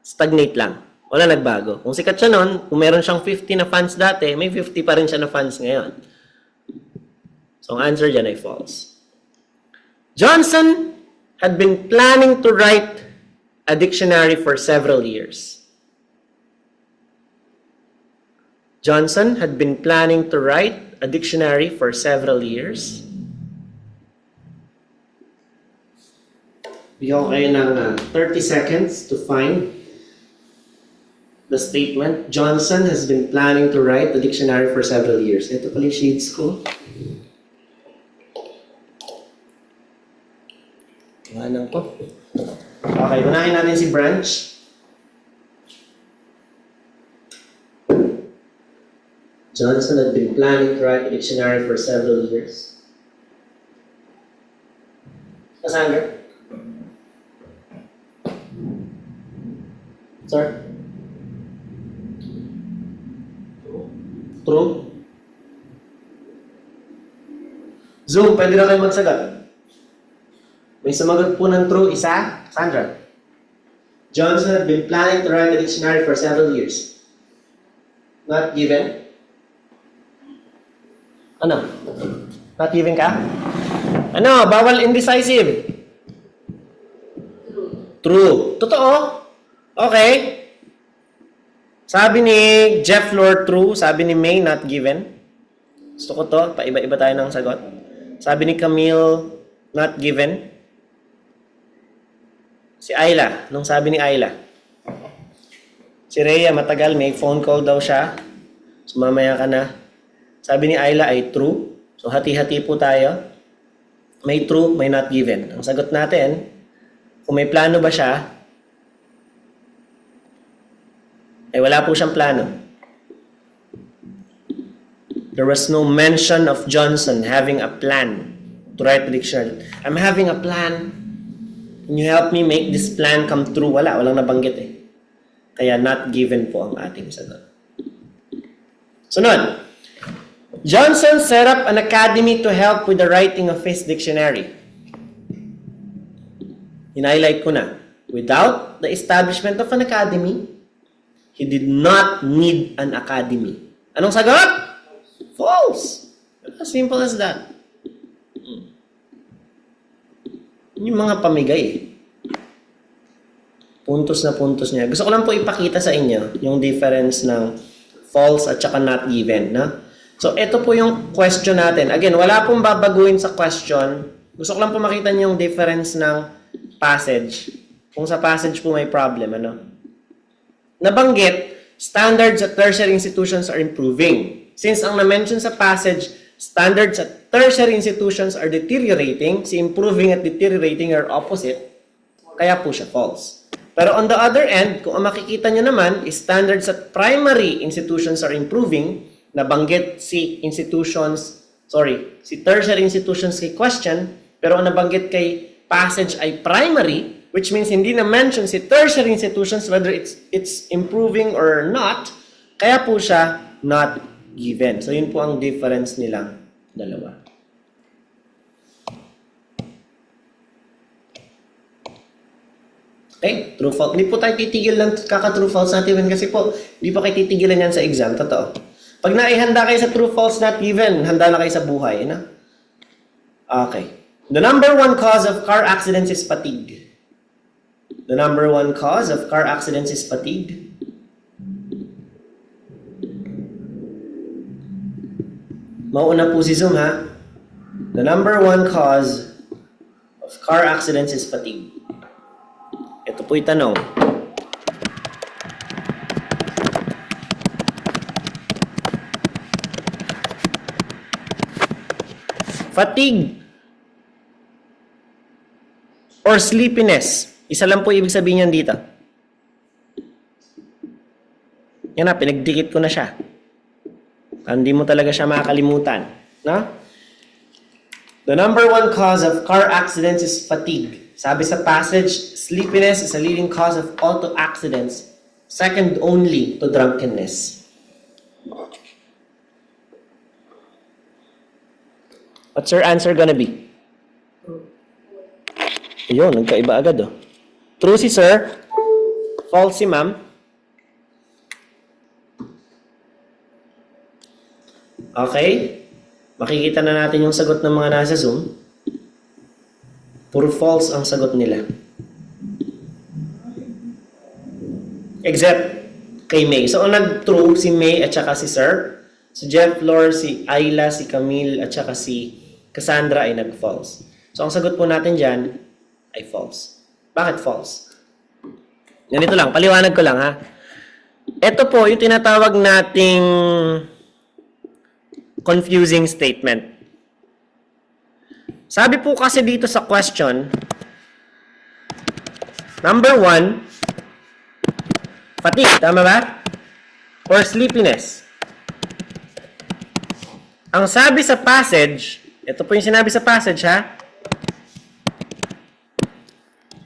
stagnate lang. Wala nagbago. Kung sikat siya nun, kung meron siyang 50 na fans dati, may 50 pa rin siya na fans ngayon. So, ang answer dyan ay false. Johnson had been planning to write a dictionary for several years. Johnson had been planning to write a dictionary for several years. Bigyan ko kayo ng 30 seconds to find the statement. Johnson has been planning to write a dictionary for several years. Ito pala yung sheets ko. Iwanan ko. Okay, unahin natin si Branch. Johnson had been planning to write a dictionary for several years. Cassandra? Sir? True? Zoom, pwede na kayo magsagot. May sumagot po ng true, isa. Sandra? Johnson had been planning to write a dictionary for several years. Not given? Ano? Not given ka? Ano? Bawal indecisive. True. Totoo? Okay. Sabi ni Jeff Lord, true. Sabi ni May, not given. Gusto ko to. Paiba-iba tayo ng sagot. Sabi ni Camille, not given. Si Ayla. Nung sabi ni Ayla. Si Rhea, matagal. May phone call daw siya. So, mamaya ka na. Sabi ni Ayla ay true. So, hati-hati po tayo. May true, may not given. Ang sagot natin, kung may plano ba siya, ay wala po siyang plano. There was no mention of Johnson having a plan to write a dictionary. I'm having a plan. Can you help me make this plan come true? Wala, walang nabanggit eh. Kaya not given po ang ating sagot. Sunod. Johnson set up an academy to help with the writing of his dictionary. In-highlight ko na. Without the establishment of an academy, he did not need an academy. Anong sagot? False. As simple as that. Yung mga pamigay eh. Puntos na puntos niya. Gusto ko lang po ipakita sa inyo yung difference ng false at saka not given. No? So, ito po yung question natin. Again, wala pong babaguhin sa question. Gusto ko lang po makita niyo yung difference ng passage. Kung sa passage po may problem, ano? Nabanggit, standards at tertiary institutions are improving. Since ang na-mention sa passage, standards at tertiary institutions are deteriorating, si improving at deteriorating are opposite, kaya po siya false. Pero on the other end, kung ang makikita nyo naman, is standards at primary institutions are improving, nabanggit si tertiary institutions kay question, pero ang nabanggit kay passage ay primary, which means hindi na-mention si tertiary institutions whether it's improving or not, kaya po siya not given. So, yun po ang difference nilang dalawa. Okay, true, false. Hindi po tayo titigil lang kaka-true, false, not given kasi po, hindi po kayo titigilan yan sa exam. Totoo. Pag naihanda kayo sa true, false, not given, handa na kayo sa buhay. No? Okay. The number one cause of car accidents is fatigue. The number one cause of car accidents is fatigue. Mauna po si Zoom, ha? The number one cause of car accidents is fatigue. Ito po yung tanong. Fatigue or sleepiness Isa lang po ibig sabihin yan dito. Yan na, pinagdikit ko na siya. Hindi mo talaga siya makakalimutan. No? The number one cause of car accidents is fatigue. Sabi sa passage, sleepiness is a leading cause of auto accidents, second only to drunkenness. What's your answer gonna be? Ayun, nagkaiba agad oh. True si sir. False si ma'am. Okay. Makikita na natin yung sagot ng mga nasa Zoom. Puro false ang sagot nila. Except kay May. So, ang nag-true si May at saka si Sir. Si Jeff Flor, si Ayla, si Camille, at saka si Cassandra ay nag-false. So, ang sagot po natin dyan ay false. Bakit false? Ganito lang, paliwanag ko lang ha. Ito po yung tinatawag nating confusing statement. Sabi po kasi dito sa question, number 1, fatigue, tama ba? Or sleepiness. Ang sabi sa passage, ito po yung sinabi sa passage ha,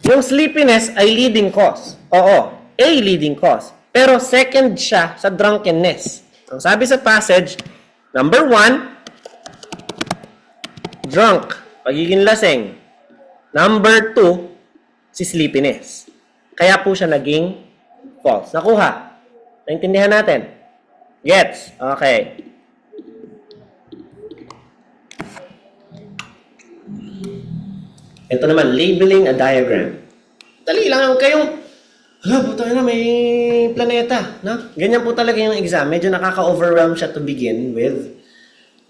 yung sleepiness ay leading cause. Oo, a leading cause. Pero second siya sa drunkenness. Ang sabi sa passage, number 1, drunk, pagiging lasing. Number 2, si sleepiness. Kaya po siya naging false. Nakuha? Naintindihan natin? Gets? Okay. Ito naman, labeling a diagram. Dali lang kayong, hala po tayo na, may planeta. No? Ganyan po talaga yung exam. Medyo nakaka-overwhelm siya to begin with.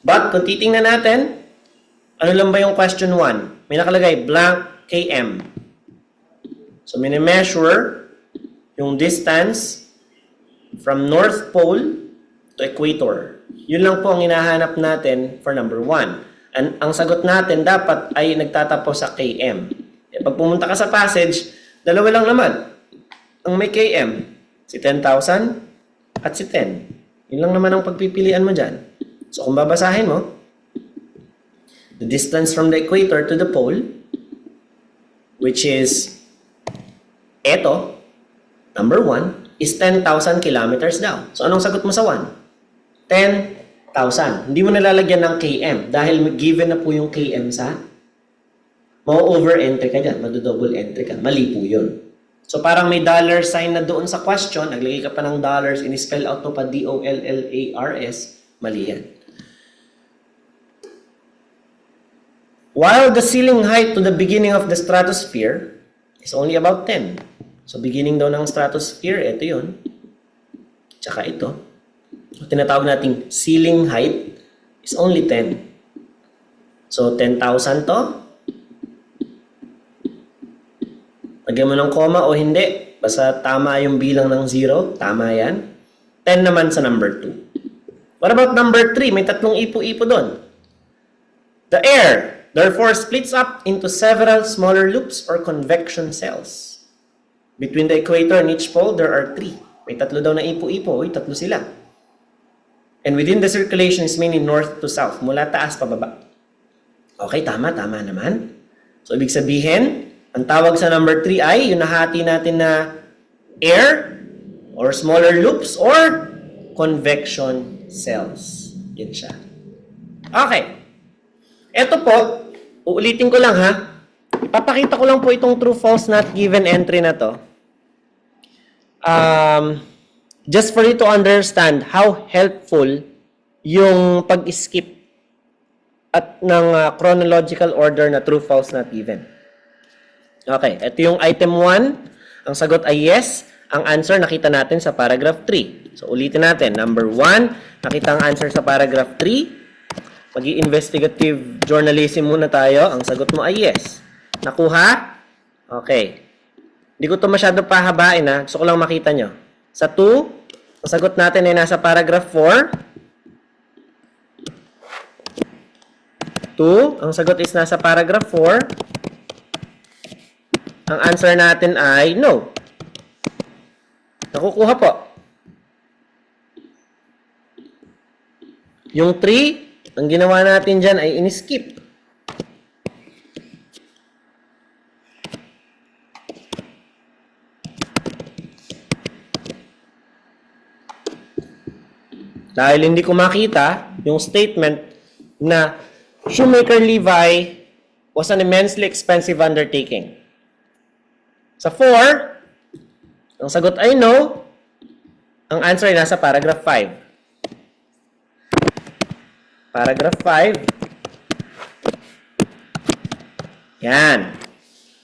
But, kung titingnan natin, ano lang ba yung question 1? May nakalagay, blank km. So, mini-measure yung distance from North Pole to Equator. Yun lang po ang hinahanap natin for number 1. Ang sagot natin dapat ay nagtatapos sa km. E pag pumunta ka sa passage, dalawa lang naman. Ang may km, si 10,000 at si 10. Yun lang naman ang pagpipilian mo dyan. So kung babasahin mo, the distance from the equator to the pole, which is eto, number 1, is 10,000 kilometers daw. So anong sagot mo sa 1? 10,000. Hindi mo nalalagyan ng km dahil given na po yung km sa ma-over-entry ka dyan, mado-double entry ka. Mali po yun. So parang may dollar sign na doon sa question, naglagay ka pa ng dollars, in-spell out to pa D-O-L-L-A-R-S, mali yan. While the ceiling height to the beginning of the stratosphere is only about 10. So beginning daw ng stratosphere, ito yun. Tsaka ito. So, tinatawag nating ceiling height is only 10. So, 10,000 to. Lagyan mo ng comma o hindi. Basta tama yung bilang ng 0. Tama yan. 10 naman sa number 2. What about number 3? May tatlong ipo-ipo doon. The air, therefore, splits up into several smaller loops or convection cells. Between the equator and each pole, there are 3. May tatlo daw na ipo-ipo. Uy, tatlo sila. And within the circulation is mainly north to south, mula taas pababa. Okay, tama naman. So, ibig sabihin, ang tawag sa number 3 ay, yung nahati natin na air, or smaller loops, or convection cells. Yan siya. Okay. Ito po, uulitin ko lang ha. Ipapakita ko lang po itong true, false, not given entry na to. Just for you to understand how helpful yung pag-skip at ng chronological order na true, false, not given. Okay, ito yung item 1. Ang sagot ay yes. Ang answer nakita natin sa paragraph 3. So ulitin natin. Number 1, nakita ang answer sa paragraph 3. Mag-i-investigative journalism muna tayo. Ang sagot mo ay yes. Nakuha? Okay. Hindi ko ito masyado pahabain ha. Gusto ko lang makita nyo. Sa 2, ang sagot natin ay nasa paragraph 4. 2, ang sagot is nasa paragraph 4. ang answer natin ay no. Nakukuha po. Yung 3, ang ginawa natin dyan ay in-skip. Dahil hindi ko makita yung statement na Shoemaker Levi was an immensely expensive undertaking. Sa 4, ang sagot ay no. Ang answer ay nasa paragraph 5. Paragraph 5. Yan.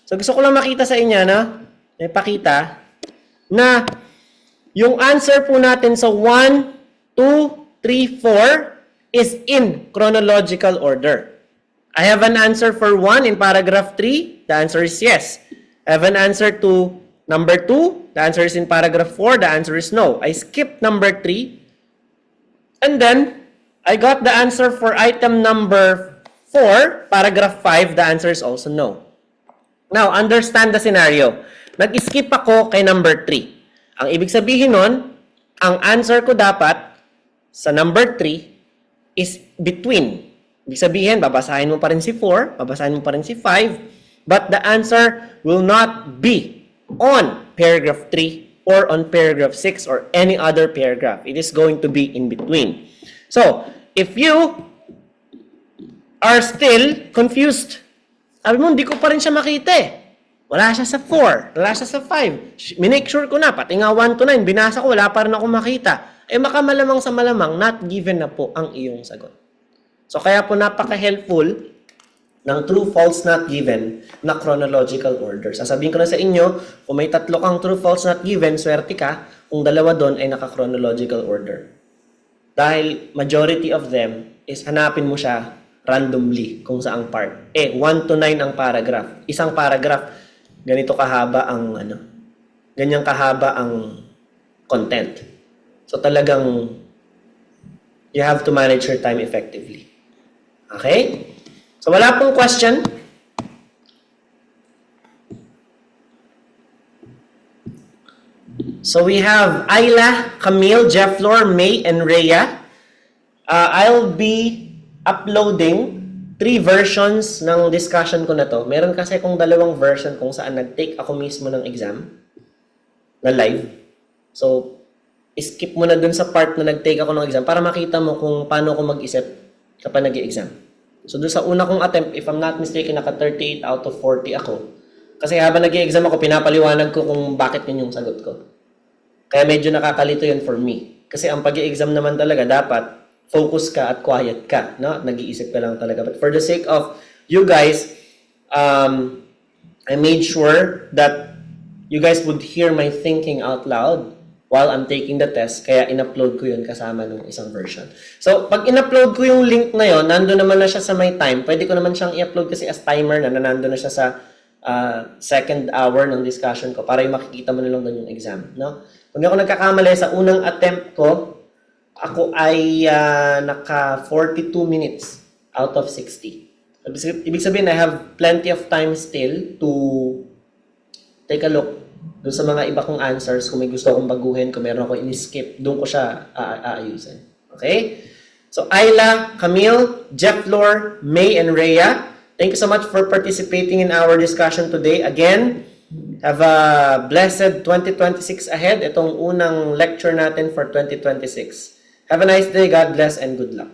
So gusto ko lang makita sa inyo, no? May pakita na yung answer po natin sa 1, 2, 3, 4 is in chronological order. I have an answer for 1 in paragraph 3. The answer is yes. I have an answer to number 2. The answer is in paragraph 4. The answer is no. I skipped number 3. And then, I got the answer for item number 4, paragraph 5. The answer is also no. Now, understand the scenario. Nag-skip ako kay number 3. Ang ibig sabihin nun, ang answer ko dapat sa number 3 is between. Ibig sabihin, babasahin mo pa rin si 4, babasahin mo pa rin si 5, but the answer will not be on paragraph 3 or on paragraph 6 or any other paragraph. It is going to be in between. So, if you are still confused, sabi mo, hindi ko pa rin siya makita eh. Wala siya sa 4, wala siya sa 5. Minake sure ko na, pati nga 1 to 9, binasa ko, wala pa rin ako makita. Eh makamalamang sa malamang, not given na po ang iyong sagot. So kaya po napaka-helpful ng true, false, not given na chronological order. Sasabihin ko na sa inyo, kung may 3 kang true, false, not given, swerte ka, kung 2 doon ay naka-chronological order. Dahil majority of them is hanapin mo siya randomly kung saang part. 1 to 9 ang paragraph. Isang paragraph, ganito kahaba ang ganyang kahaba ang content. So talagang you have to manage your time effectively. Okay? So wala pong question. So we have Ayla, Camille, Jefflor, May, and Rhea. I'll be uploading 3 versions ng discussion ko na to. Meron kasi akong 2 version kung saan nag-take ako mismo ng exam na live. So, skip mo na dun sa part na nag-take ako ng exam para makita mo kung paano ako mag-isip kapag nag-i-exam. So, dun sa una kong attempt, if I'm not mistaken, naka 38 out of 40 ako. Kasi habang nag-i-exam ako, pinapaliwanag ko kung bakit yun yung sagot ko. Kaya medyo nakakalito yun for me. Kasi ang pag-i-exam naman talaga, dapat focus ka at quiet ka. No? Nag-iisip ka lang talaga. But for the sake of you guys, I made sure that you guys would hear my thinking out loud while I'm taking the test, kaya in-upload ko yun kasama ng isang version. So, pag in-upload ko yung link na yun, nandun naman na siya sa my time, pwede ko naman siyang i-upload kasi as timer na nandun na siya sa second hour ng discussion ko para yung makikita mo na lang doon yung exam. No? Kung ako nagkakamali, sa unang attempt ko, ako ay naka 42 minutes out of 60. Ibig sabihin, I have plenty of time still to take a look doon sa mga iba kong answers, kung may gusto akong baguhin, kung meron ako in-skip, doon ko siya aayusin. Okay? So, Ayla, Camille, Jefflor, May, and Rhea, thank you so much for participating in our discussion today. Again, have a blessed 2026 ahead. Itong unang lecture natin for 2026. Have a nice day. God bless and good luck.